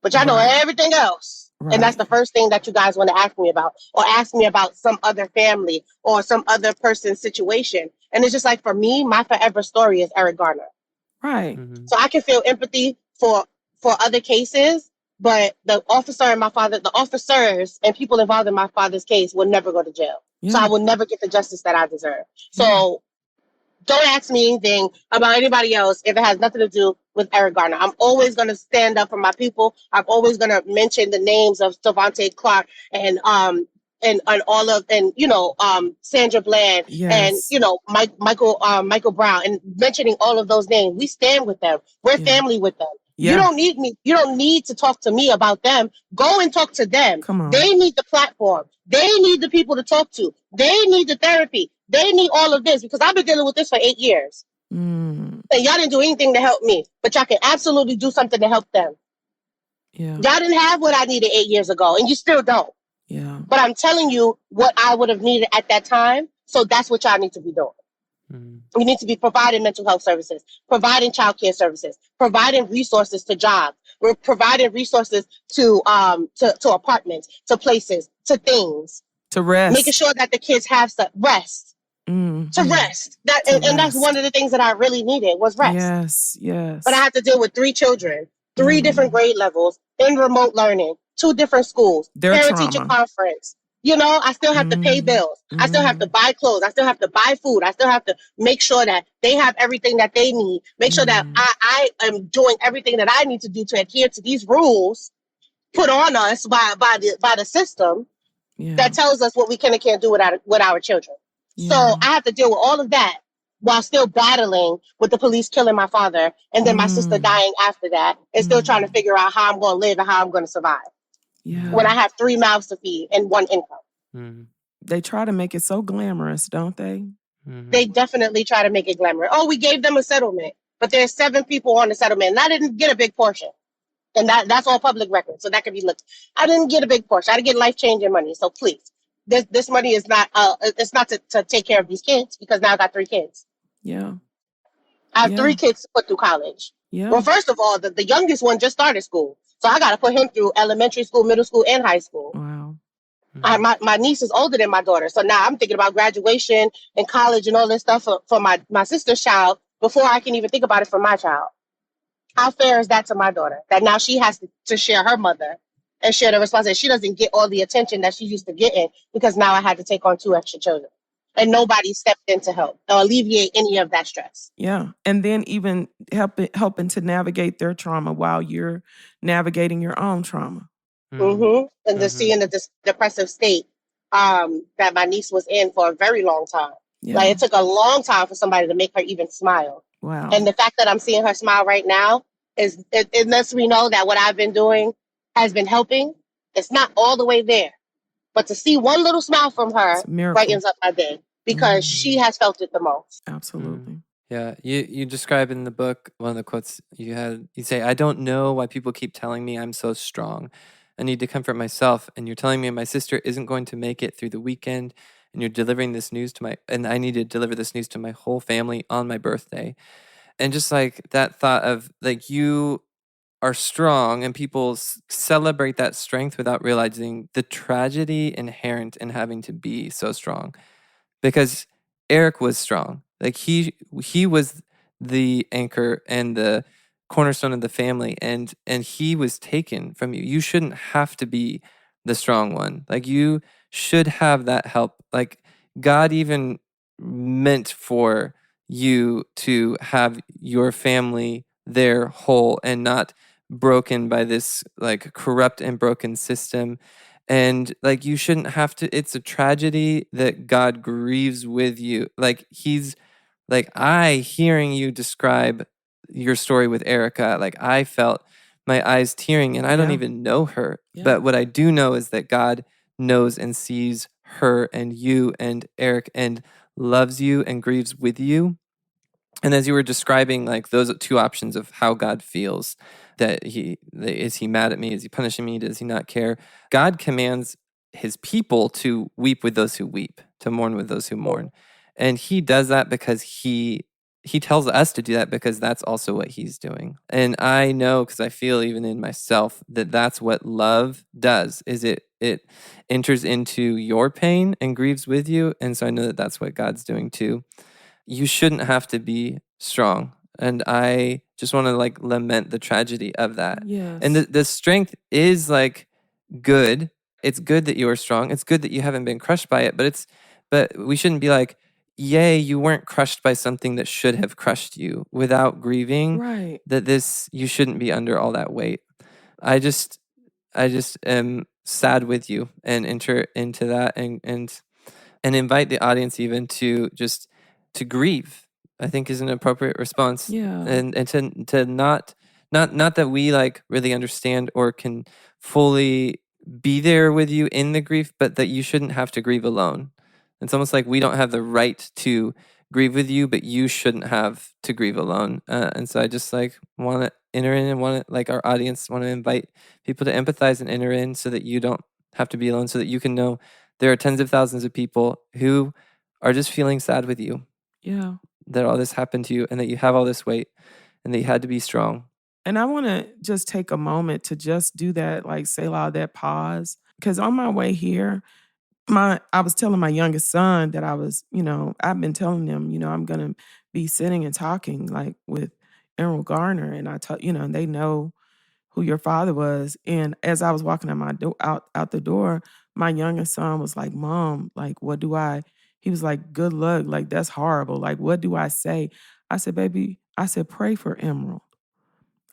But y'all know everything else. Right. And that's the first thing that you guys want to ask me about, or ask me about some other family or some other person's situation. And it's just like, for me, my forever story is Eric Garner. Right. So I can feel empathy for other cases, but the officers and people involved in my father's case will never go to jail. So I will never get the justice that I deserve. So don't ask me anything about anybody else if it has nothing to do with Eric Garner. I'm always going to stand up for my people. I'm always going to mention the names of Devontae Clark and all of, and Sandra Bland and Michael Brown, and mentioning all of those names. We stand with them. We're family with them. You don't need me. You don't need to talk to me about them. Go and talk to them. Come on. They need the platform. They need the people to talk to. They need the therapy. They need all of this, because I've been dealing with this for 8 years. And y'all didn't do anything to help me, but y'all can absolutely do something to help them. Y'all didn't have what I needed 8 years ago, and you still don't. But I'm telling you what I would have needed at that time. So that's what y'all need to be doing. We need to be providing mental health services, providing childcare services, providing resources to jobs. We're providing resources to apartments, to places, to things. To rest. Making sure that the kids have some rest. To rest. And that's one of the things that I really needed was rest. Yes. But I had to deal with 3 children, 3 different grade levels, in remote learning, 2 different schools, parent-teacher conference. I still have to pay bills. I still have to buy clothes. I still have to buy food. I still have to make sure that they have everything that they need. Make sure that I am doing everything that I need to do to adhere to these rules put on us by the system that tells us what we can and can't do with our children. So I have to deal with all of that while still battling with the police killing my father, and then my sister dying after that, and still trying to figure out how I'm going to live and how I'm going to survive. When I have 3 mouths to feed and 1 income. They try to make it so glamorous, don't they? They definitely try to make it glamorous. Oh, we gave them a settlement, but there's 7 people on the settlement, and I didn't get a big portion. And that's all public record, so that can be looked. I didn't get a big portion. I didn't get life-changing money. So please, this money is not. It's not to take care of these kids, because now I got 3 kids. I have 3 kids to put through college. Well, first of all, the youngest one just started school, so I got to put him through elementary school, middle school, and high school. Wow. My niece is older than my daughter, so now I'm thinking about graduation and college and all this stuff for my sister's child before I can even think about it for my child. How fair is that to my daughter? That now she has to share her mother and share the responsibility. She doesn't get all the attention that she used to get in, because now I had to take on 2 extra children. And nobody stepped in to help or alleviate any of that stress. And then even helping to navigate their trauma while you're navigating your own trauma. And to see in the depressive state that my niece was in for a very long time. Like, it took a long time for somebody to make her even smile. Wow. And the fact that I'm seeing her smile right now it lets me know that what I've been doing has been helping. It's not all the way there, but to see one little smile from her brightens up my day. because she has felt it the most. Absolutely. Yeah, you describe in the book, one of the quotes you say, "I don't know why people keep telling me I'm so strong. I need to comfort myself, and you're telling me my sister isn't going to make it through the weekend, and you're delivering this news and I need to deliver this news to my whole family on my birthday." And just like that thought of like you are strong and people celebrate that strength without realizing the tragedy inherent in having to be so strong, because Eric was strong. Like he was the anchor and the cornerstone of the family, and he was taken from you. You shouldn't have to be the strong one. Like you should have that help. Like God even meant for you to have your family there whole and not broken by this like corrupt and broken system. And like you shouldn't have to, it's a tragedy that God grieves with you. Like he's like, I hearing you describe your story with Erica, like I felt my eyes tearing, and I don't Yeah. even know her. Yeah. But what I do know is that God knows and sees her and you and Eric and loves you and grieves with you. And as you were describing, like those two options of how God feels, is he mad at me? Is he punishing me? Does he not care? God commands his people to weep with those who weep, to mourn with those who mourn. And he does that because he tells us to do that because that's also what he's doing. And I know, because I feel even in myself that that's what love does, is it enters into your pain and grieves with you. And so I know that that's what God's doing too. You shouldn't have to be strong. And I just want to like lament the tragedy of that. Yes. And the strength is like good. It's good that you are strong. It's good that you haven't been crushed by it, but we shouldn't be like, yay, you weren't crushed by something that should have crushed you, without grieving Right. that you shouldn't be under all that weight. I just am sad with you and enter into that and invite the audience even to just to grieve, I think is an appropriate response. Yeah. And to not that we like really understand or can fully be there with you in the grief, but that you shouldn't have to grieve alone. It's almost like we don't have the right to grieve with you, but you shouldn't have to grieve alone. And so I just like want to enter in and want to, like our audience, want to invite people to empathize and enter in so that you don't have to be alone, so that you can know there are tens of thousands of people who are just feeling sad with you. Yeah. That all this happened to you and that you have all this weight and that you had to be strong. And I want to just take a moment to just do that, like say loud, that pause. Because on my way here, I was telling my youngest son that I was, I've been telling him, I'm going to be sitting and talking like with Eric Garner. And they know who your father was. And as I was walking out the door, my youngest son was like, Mom, like, he was like, good luck. Like, that's horrible. Like, what do I say? I said, baby, pray for Emerald.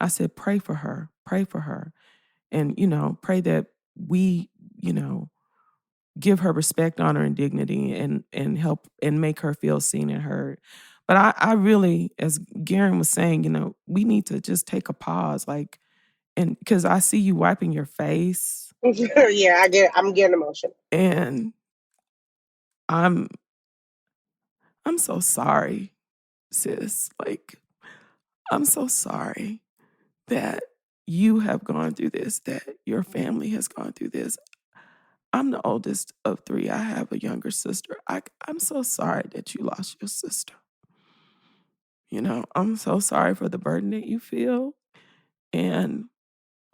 I said, pray for her. And, pray that we, give her respect, honor, and dignity and help and make her feel seen and heard. But I really, as Garen was saying, we need to just take a pause, like, and because I see you wiping your face. Yeah, I'm getting emotional. And I'm so sorry, sis. Like, I'm so sorry that you have gone through this, that your family has gone through this. I'm the oldest of three. I have a younger sister. I'm so sorry that you lost your sister. I'm so sorry for the burden that you feel and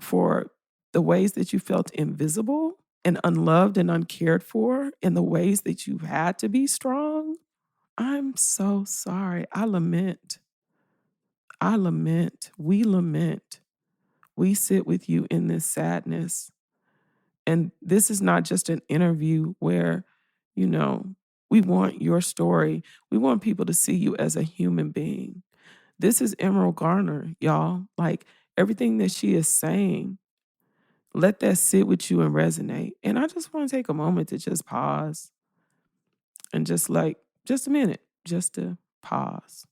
for the ways that you felt invisible and unloved and uncared for, in the ways that you had to be strong. I'm so sorry. I lament. We lament. We sit with you in this sadness. And this is not just an interview where, we want your story. We want people to see you as a human being. This is Emerald Garner, y'all. Like, everything that she is saying, let that sit with you and resonate. And I just want to take a moment to just pause and just a minute, just to pause.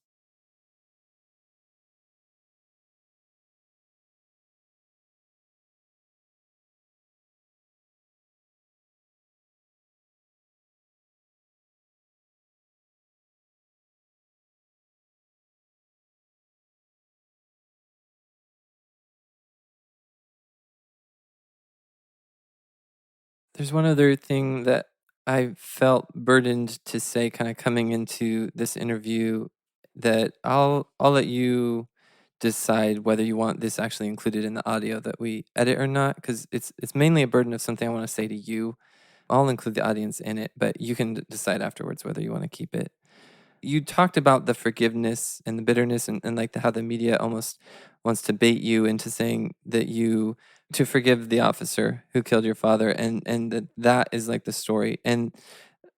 There's one other thing that I felt burdened to say kind of coming into this interview that I'll let you decide whether you want this actually included in the audio that we edit or not, because it's mainly a burden of something I want to say to you. I'll include the audience in it, but you can decide afterwards whether you want to keep it. You talked about the forgiveness and the bitterness and like how the media almost wants to bait you into saying that you to forgive the officer who killed your father, and that is like the story. And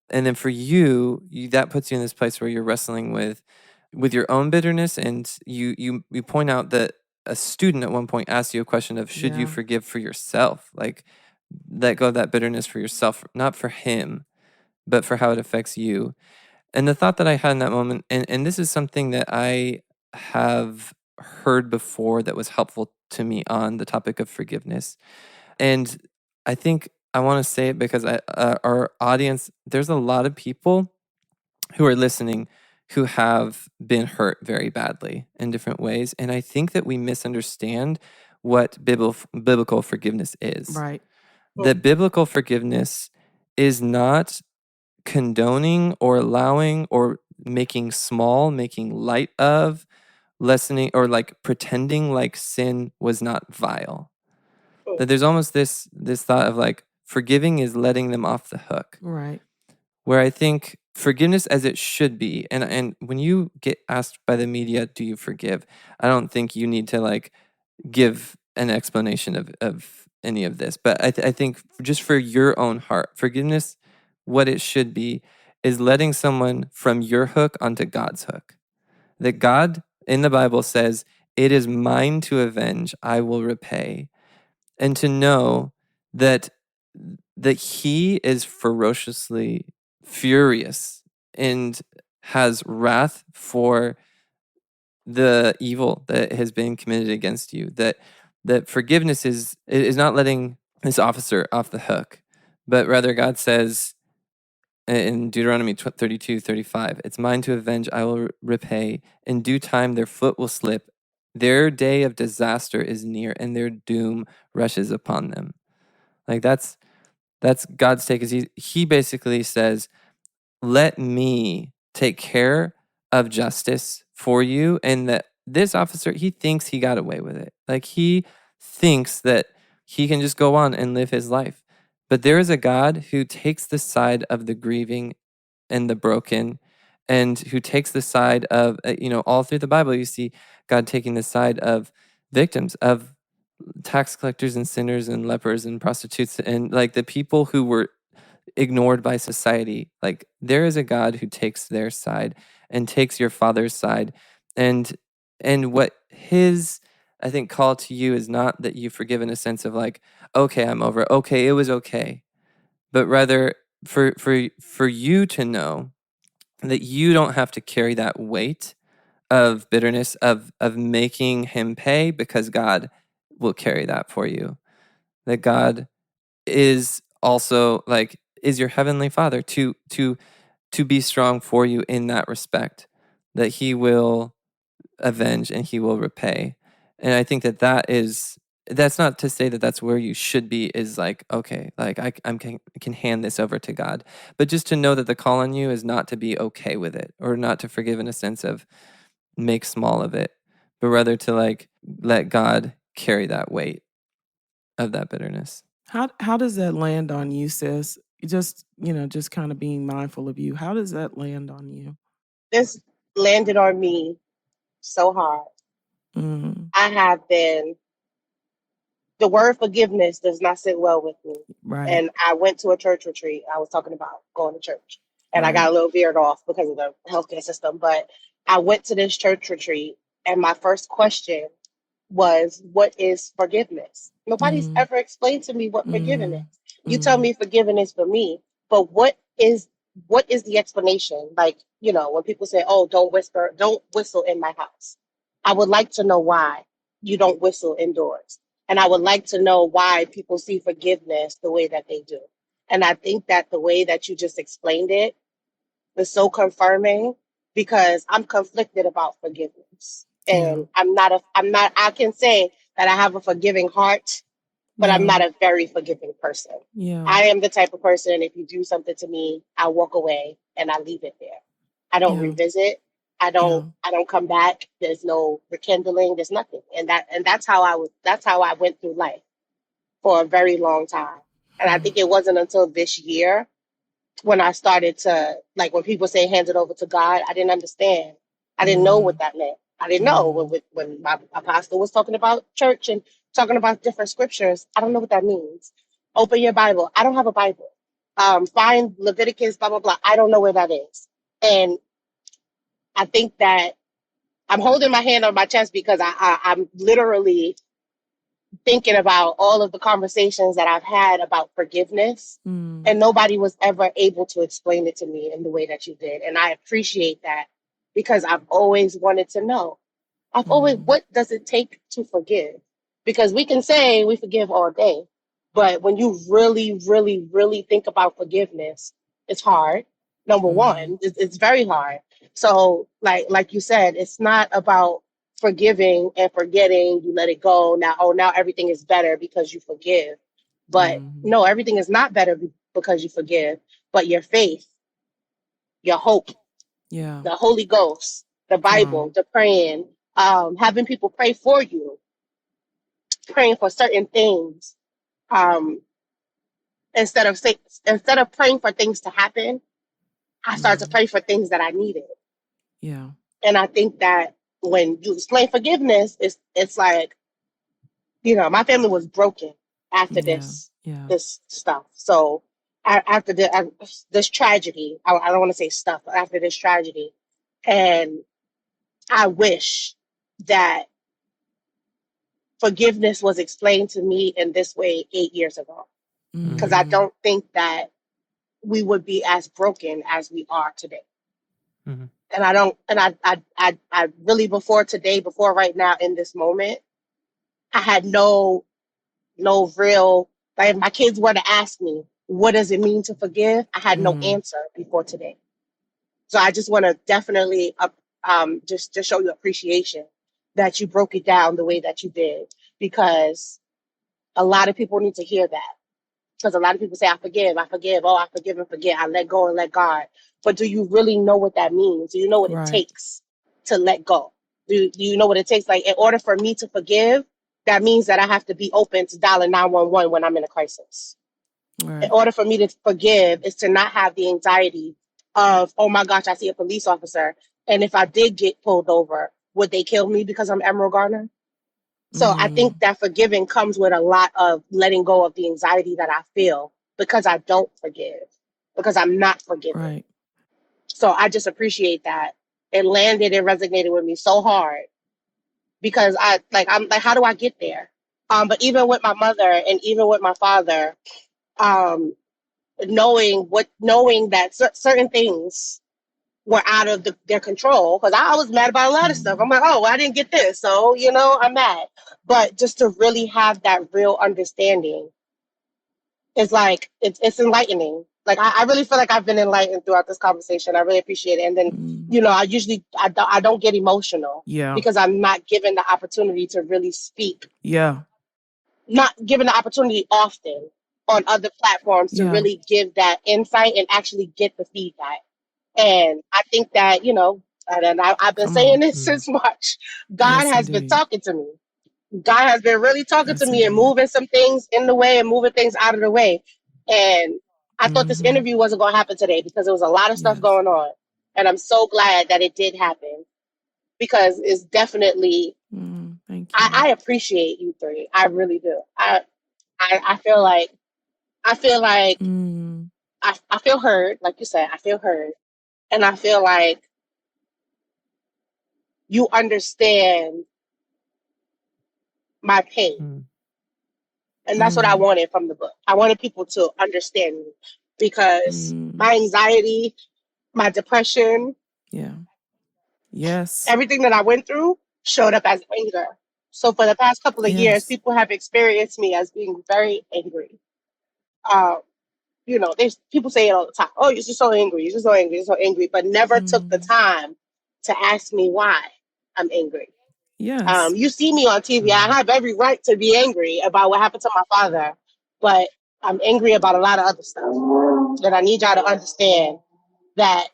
then for you that puts you in this place where you're wrestling with your own bitterness, and you point out that a student at one point asked you a question of should you Yeah. forgive for yourself, like let go of that bitterness for yourself, not for him, but for how it affects you. And the thought that I had in that moment, and this is something that I have heard before that was helpful to me on the topic of forgiveness. And I think I want to say it because our audience, there's a lot of people who are listening who have been hurt very badly in different ways. And I think that we misunderstand what biblical forgiveness is. Right. That biblical forgiveness is not condoning or allowing or making light of, lessening, or like pretending like sin was not vile. That there's almost this thought of like forgiving is letting them off the hook. Right. Where I think forgiveness as it should be, and when you get asked by the media, do you forgive? I don't think you need to like give an explanation of any of this. But I think just for your own heart, forgiveness, what it should be is letting someone from your hook onto God's hook. That God in the Bible says, "It is mine to avenge, I will repay." And to know that he is ferociously furious and has wrath for the evil that has been committed against you. That forgiveness is not letting this officer off the hook, but rather God says in Deuteronomy 32:35, "It's mine to avenge, I will repay. In due time their foot will slip. Their day of disaster is near, and their doom rushes upon them." Like that's God's take. Is he basically says, let me take care of justice for you, and that this officer, he thinks he got away with it. Like he thinks that he can just go on and live his life. But there is a God who takes the side of the grieving and the broken, and who takes the side of, all through the Bible, you see God taking the side of victims, of tax collectors and sinners and lepers and prostitutes and like the people who were ignored by society. Like there is a God who takes their side and takes your father's side. And what his, I think, call to you is not that you forgive in a sense of like, okay, I'm over. Okay, it was okay. But rather for you to know that you don't have to carry that weight of bitterness of making him pay, because God will carry that for you. That God is also like is your heavenly Father to be strong for you in that respect, that he will avenge and he will repay. And I think that's not to say that that's where you should be, is like, okay, like I can hand this over to God, but just to know that the call on you is not to be okay with it, or not to forgive in a sense of make small of it, but rather to like let God carry that weight of that bitterness. How does that land on you, sis? Just kind of being mindful of you. How does that land on you? This landed on me so hard. I have been, the word forgiveness does not sit well with me. Right. And I went to a church retreat. I was talking about going to church. And I got a little veered off because of the healthcare system. But I went to this church retreat, and my first question was, what is forgiveness? Nobody's ever explained to me what forgiveness is. You tell me forgiveness for me, but what is the explanation? Like, when people say, oh, don't whistle in my house. I would like to know why you don't whistle indoors. And I would like to know why people see forgiveness the way that they do. And I think that the way that you just explained it was so confirming, because I'm conflicted about forgiveness. And I can say that I have a forgiving heart, but I'm Yeah. not a very forgiving person. Yeah. I am the type of person, if you do something to me, I walk away and I leave it there. I don't Yeah. revisit. I don't come back. There's no rekindling. There's nothing. And that's how I went through life for a very long time. And I think it wasn't until this year when I started to, like, when people say hand it over to God, I didn't understand. I didn't know what that meant. I didn't know when my apostle was talking about church and talking about different scriptures. I don't know what that means. Open your Bible. I don't have a Bible. Find Leviticus, blah, blah, blah. I don't know where that is. And I think that I'm holding my hand on my chest because I'm literally thinking about all of the conversations that I've had about forgiveness, and nobody was ever able to explain it to me in the way that you did. And I appreciate that because I've always wanted to know. What does it take to forgive? Because we can say we forgive all day, but when you really, really, really think about forgiveness, it's hard. Number one, it's very hard. So, like you said, it's not about forgiving and forgetting. You let it go. Now everything is better because you forgive. But no, everything is not better because you forgive. But your faith, your hope, Yeah. the Holy Ghost, the Bible, the praying, having people pray for you, praying for certain things, um, instead of praying for things to happen, I started to pray for things that I needed. Yeah. And I think that when you explain forgiveness, it's like, my family was broken after this stuff. So after this tragedy, I don't want to say stuff, but after this tragedy, and I wish that forgiveness was explained to me in this way 8 years ago, because I don't think that we would be as broken as we are today. And I don't, and I really before right now in this moment, I had no real, like if my kids were to ask me, what does it mean to forgive? I had no answer before today. So I just want to definitely just to show you appreciation that you broke it down the way that you did, because a lot of people need to hear that. Because a lot of people say, I forgive, oh, I forgive and forget, I let go and let God. But do you really know what that means? Do you know what it takes to let go? Do you know what it takes? Like, in order for me to forgive, that means that I have to be open to dialing 911 when I'm in a crisis. Right. In order for me to forgive is to not have the anxiety of, oh my gosh, I see a police officer, and if I did get pulled over, would they kill me because I'm Emerald Garner? So I think that forgiving comes with a lot of letting go of the anxiety that I feel because I don't forgive, because I'm not forgiving. Right. So I just appreciate that. It landed and resonated with me so hard because I'm like, how do I get there? But even with my mother and even with my father, knowing that certain things were out of their control, because I was mad about a lot of stuff. I'm like, oh, well, I didn't get this, so I'm mad. But just to really have that real understanding is like it's enlightening. Like I really feel like I've been enlightened throughout this conversation. I really appreciate it. And then I don't get emotional because I'm not given the opportunity to really speak. Yeah. Not given the opportunity often on other platforms to really give that insight and actually get the feedback. And I think that, and I've been saying this since March, God has been talking to me. God has been really talking to me and moving some things in the way and moving things out of the way. And I thought this interview wasn't going to happen today because there was a lot of stuff going on. And I'm so glad that it did happen, because it's definitely, Thank you. I appreciate you three. I really do. I feel like, I feel heard, like you said, I feel heard. And I feel like you understand my pain. And that's what I wanted from the book. I wanted people to understand me, because my anxiety, my depression, everything that I went through showed up as anger. So for the past couple of years, people have experienced me as being very angry. There's people say it all the time. Oh, you're just so angry. You're just so angry. You're so angry. But never took the time to ask me why I'm angry. Yes. You see me on TV. I have every right to be angry about what happened to my father, but I'm angry about a lot of other stuff. And I need y'all to understand that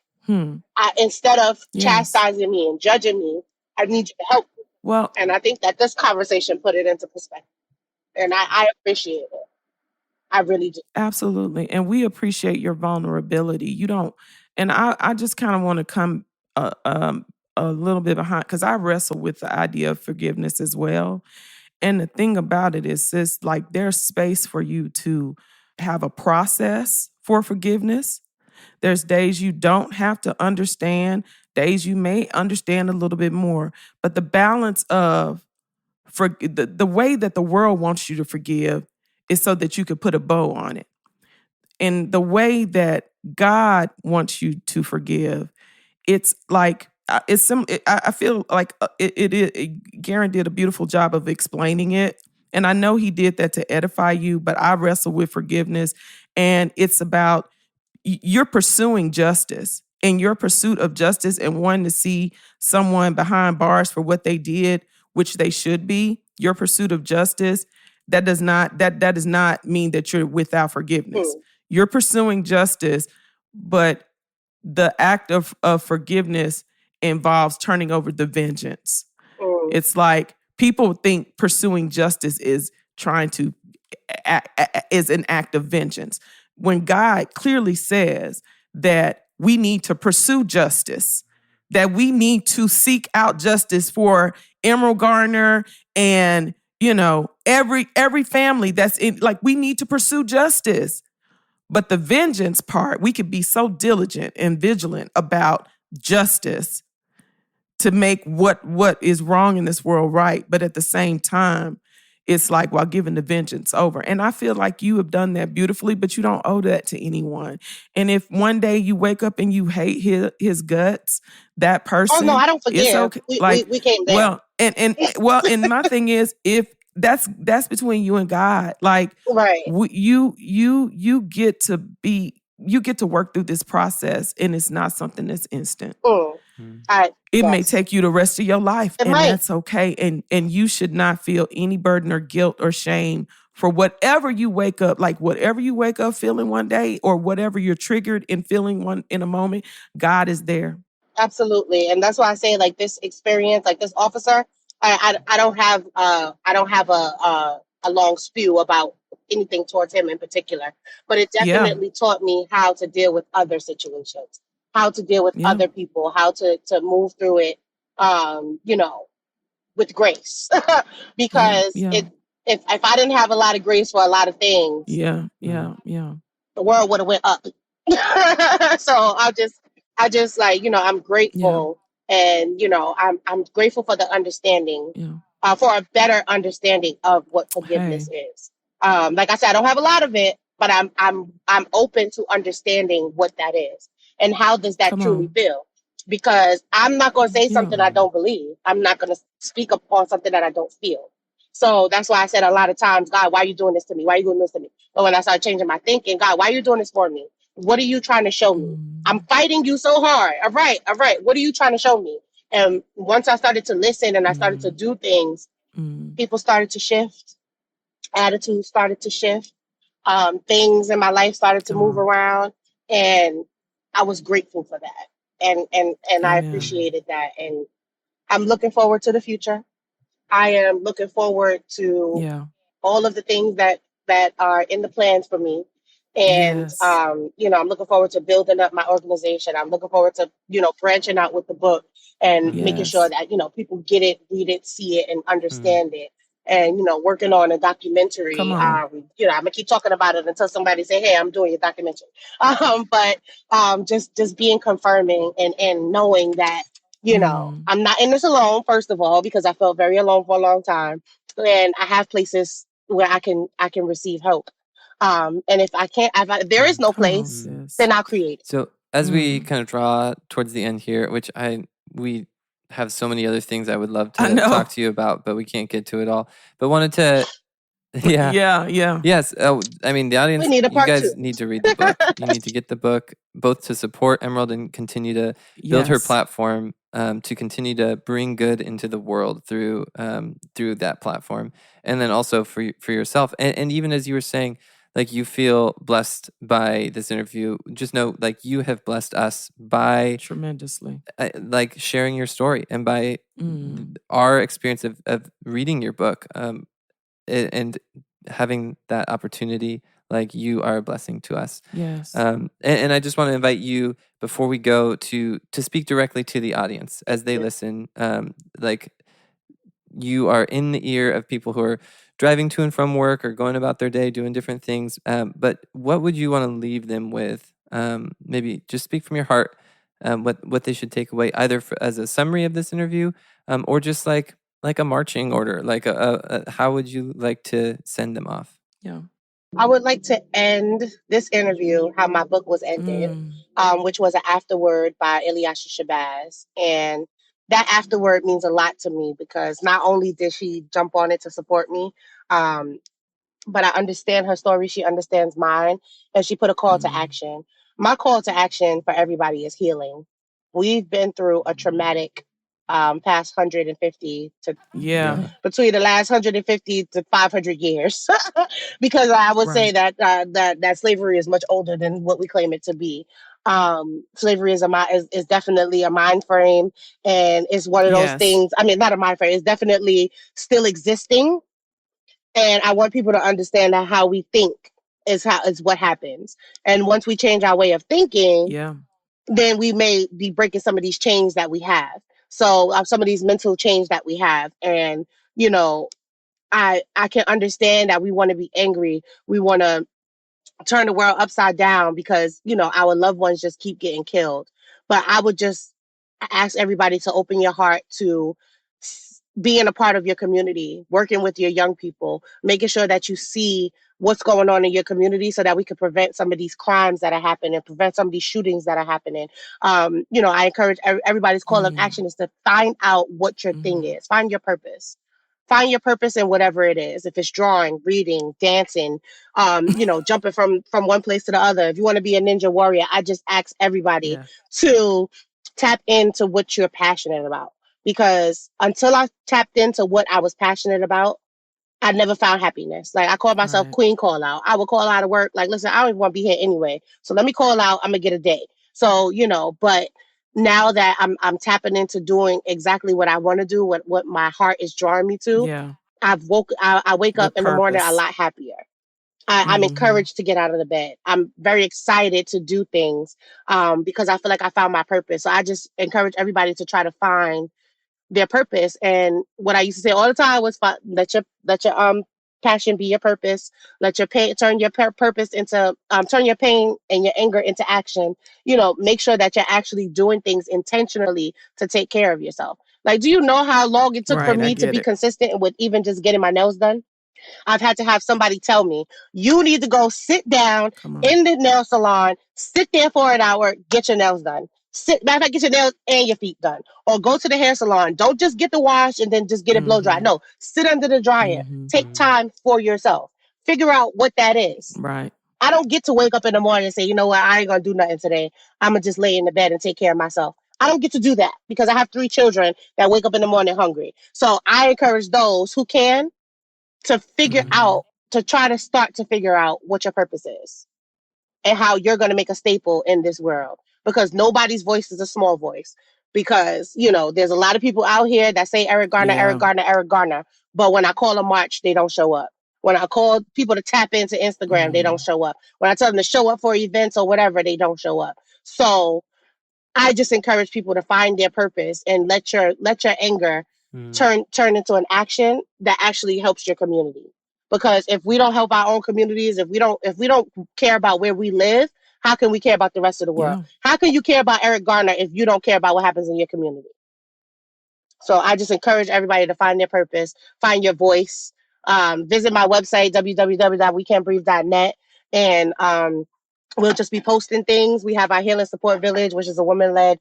instead of Yes. chastising me and judging me, I need you to help me. Well, And I think that this conversation put it into perspective. And I appreciate it. I really do. absolutely. And we appreciate your vulnerability. You don't, and I just kind of want to come a little bit behind because I wrestle with the idea of forgiveness as well. And the thing about it is, sis, like there's space for you to have a process for forgiveness. There's days you don't have to understand, days you may understand a little bit more, but the balance of the way that the world wants you to forgive is so that you could put a bow on it. And the way that God wants you to forgive, it's like I feel like Garen did a beautiful job of explaining it, and I know he did that to edify you. But I wrestle with forgiveness, and it's about you're pursuing justice. In your pursuit of justice and wanting to see someone behind bars for what they did, which they should be, your pursuit of justice, that does not mean that you're without forgiveness. You're pursuing justice, but the act of forgiveness involves turning over the vengeance. It's like people think pursuing justice is trying to is an act of vengeance, when God clearly says that we need to pursue justice, that we need to seek out justice for Emerald Garner and every family that's in, like, we need to pursue justice. But the vengeance part, we could be so diligent and vigilant about justice to make what is wrong in this world right. But at the same time, it's like while giving the vengeance over. And I feel like you have done that beautifully, but you don't owe that to anyone. And if one day you wake up and you hate his guts, that person. Oh no, I don't forgive. It's okay. We came there. Well, and my thing is, if that's between you and God. Like, right. You get to work through this process, and it's not something that's instant. It may take you the rest of your life, and that's okay. And you should not feel any burden or guilt or shame for whatever you wake up, feeling one day, or whatever you're triggered in feeling in a moment. God is there. Absolutely. And that's why I say, like, this experience, like this officer, I don't have a long spew about anything towards him in particular, but it definitely taught me how to deal with other situations, how to deal with other people, how to move through it, with grace. Because if I didn't have a lot of grace for a lot of things, the world would have went up. So I just like, I'm grateful, and I'm grateful for the understanding, for a better understanding of what forgiveness is. Like I said, I don't have a lot of it, but I'm open to understanding what that is and how does that truly feel. Because I'm not going to say something I don't believe. I'm not going to speak upon something that I don't feel. So that's why I said a lot of times, God, why are you doing this to me? Why are you doing this to me? But when I started changing my thinking, God, why are you doing this for me? What are you trying to show me? I'm fighting you so hard. All right. What are you trying to show me? And once I started to listen and I started to do things, people started to shift. Attitudes started to shift. Things in my life started to move around. And I was grateful for that. And I appreciated that. And I'm looking forward to the future. I am looking forward to all of the things that are in the plans for me. And, I'm looking forward to building up my organization. I'm looking forward to, branching out with the book and making sure that, people get it, read it, see it, and understand it. And, working on a documentary. I'm gonna keep talking about it until somebody say, hey, I'm doing a documentary. But just being confirming and knowing that, I'm not in this alone, first of all, because I felt very alone for a long time. And I have places where I can receive help. And if there is no place, then I'll create it. So as we kind of draw towards the end here, which we have so many other things I would love to talk to you about, but we can't get to it all. But wanted to, yes. I mean, the audience, you guys need to read the book. You need to get the book, both to support Emerald and continue to build her platform. to continue to bring good into the world through that platform, and then also for yourself, and even as you were saying, like, you feel blessed by this interview. Just know, like, you have blessed us by tremendously, like sharing your story, and by our experience of reading your book, and having that opportunity. Like, you are a blessing to us. Yes. And I just want to invite you, before we go, to speak directly to the audience as they listen. Like, you are in the ear of people who are driving to and from work or going about their day doing different things. But what would you want to leave them with? Maybe just speak from your heart, what they should take away, either as a summary of this interview, or just like a marching order, like how would you like to send them off? Yeah. I would like to end this interview how my book was ended, which was an afterword by Ilyasha Shabazz. And that afterword means a lot to me because not only did she jump on it to support me, but I understand her story. She understands mine, and she put a call to action. My call to action for everybody is healing. We've been through a traumatic past 150 to between the last 150 to 500 years, because I would say that that slavery is much older than what we claim it to be. Slavery is definitely a mind frame, and it's one of those things. I mean, not a mind frame. It's definitely still existing, and I want people to understand that how we think is what happens. And once we change our way of thinking, then we may be breaking some of these chains that we have. So some of these mental chains that we have. And, you know, I can understand that we want to be angry. We want to turn the world upside down because, you know, our loved ones just keep getting killed. But I would just ask everybody to open your heart to being a part of your community, working with your young people, making sure that you see what's going on in your community so that we can prevent some of these crimes that are happening, prevent some of these shootings that are happening. You know, I encourage everybody's call of action is to find out what your thing is, find your purpose. Find your purpose in whatever it is. If it's drawing, reading, dancing, you know, jumping from one place to the other. If you want to be a ninja warrior, I just ask everybody to tap into what you're passionate about. Because until I tapped into what I was passionate about, I never found happiness. Like, I called myself Queen Call Out. I would call out of work, like, listen, I don't even want to be here anyway. So let me call out. I'm gonna get a day. So, you know, but now that I'm tapping into doing exactly what I want to do, what my heart is drawing me to, I wake up in the morning a lot happier. I'm encouraged to get out of the bed. I'm very excited to do things because I feel like I found my purpose. So I just encourage everybody to try to find their purpose. And what I used to say all the time was, let your passion be your purpose. Let your pain turn your purpose into turn your pain and your anger into action. You know, make sure that you're actually doing things intentionally to take care of yourself. Like, do you know how long it took for me to be consistent with even just getting my nails done? I've had to have somebody tell me, you need to go sit down in the nail salon, sit there for an hour, get your nails done. Matter of fact, get your nails and your feet done. Or go to the hair salon. Don't just get the wash and then just get it blow dry. No, sit under the dryer. Take time for yourself. Figure out what that is. Right. I don't get to wake up in the morning and say, you know what, I ain't going to do nothing today. I'm going to just lay in the bed and take care of myself. I don't get to do that because I have 3 children that wake up in the morning hungry. So I encourage those who can to figure out, to try to start to figure out what your purpose is and how you're going to make a staple in this world, because nobody's voice is a small voice. Because, you know, there's a lot of people out here that say Eric Garner, Eric Garner, Eric Garner. But when I call a march, they don't show up. When I call people to tap into Instagram, they don't show up. When I tell them to show up for events or whatever, they don't show up. So I just encourage people to find their purpose and let your anger turn into an action that actually helps your community. Because if we don't help our own communities, if we don't care about where we live, how can we care about the rest of the world? How can you care about Eric Garner if you don't care about what happens in your community? So I just encourage everybody to find their purpose, find your voice. Visit my website, www.wecan'tbreathe.net, and we'll just be posting things. We have our Healing Support Village, which is a woman-led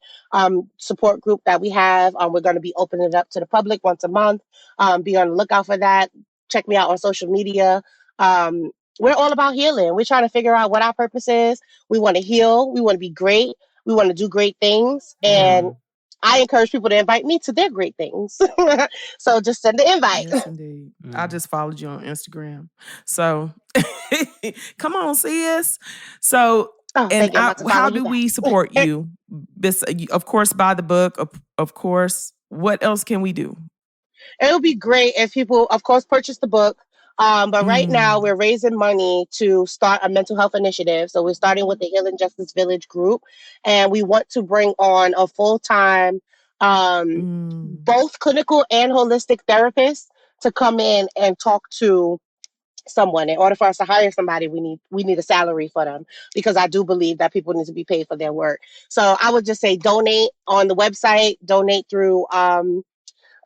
support group that we have. We're going to be opening it up to the public once a month. Be on the lookout for that. Check me out on social media. We're all about healing. We're trying to figure out what our purpose is. We want to heal. We want to be great. We want to do great things. And I encourage people to invite me to their great things. So just send the invite. Yes, indeed. I just followed you on Instagram. So come on, sis. So, Oh, and thank you. I'm about to follow how you do back. we support you? Of course, buy the book. Of course. What else can we do? It would be great if people, of course, purchase the book. But right now, we're raising money to start a mental health initiative. So we're starting with the Healing Justice Village group, and we want to bring on a full-time, both clinical and holistic therapist to come in and talk to someone. In order for us to hire somebody, we need a salary for them, because I do believe that people need to be paid for their work. So I would just say donate on the website, donate through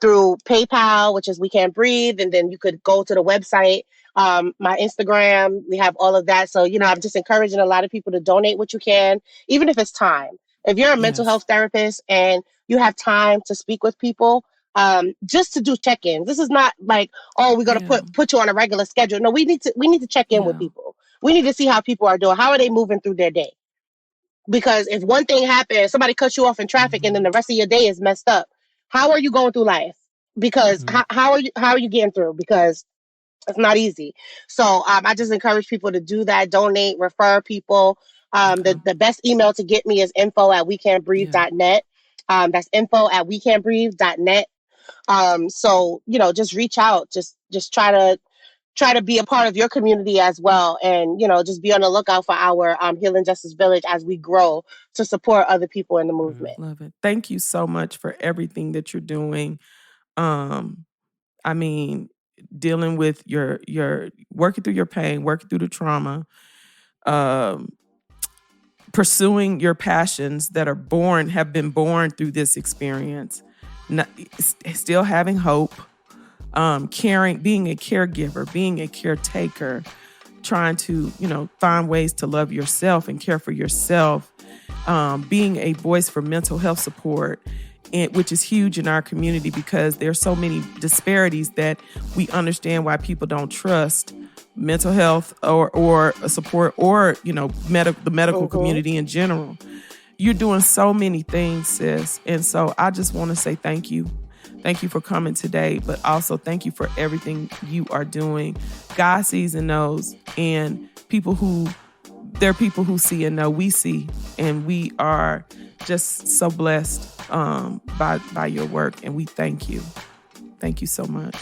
PayPal, which is We Can't Breathe. And then you could go to the website, my Instagram, we have all of that. So, I'm just encouraging a lot of people to donate what you can, even if it's time. If you're a mental health therapist and you have time to speak with people, just to do check-ins. This is not like, oh, we're going to put you on a regular schedule. No, we need to check in with people. We need to see how people are doing. How are they moving through their day? Because if one thing happens, somebody cuts you off in traffic and then the rest of your day is messed up, how are you going through life? Because how are you getting through? Because it's not easy. So I just encourage people to do that, donate, refer people. The best email to get me is info@wecan'tbreathe.net. That's info@wecan'tbreathe.net. So, just reach out, just try to be a part of your community as well. And, just be on the lookout for our Healing Justice Village as we grow to support other people in the movement. Love it. Thank you so much for everything that you're doing. I mean, dealing with your working through your pain, working through the trauma, pursuing your passions that have been born through this experience, still having hope, caring, being a caregiver, being a caretaker, trying to, find ways to love yourself and care for yourself, being a voice for mental health support, which is huge in our community because there's so many disparities that we understand why people don't trust mental health or support or, the medical community in general. You're doing so many things, sis. And so I just want to say thank you. Thank you for coming today, but also thank you for everything you are doing. God sees and knows, and there are people who see and know we see, and we are just so blessed by your work, and we thank you. Thank you so much.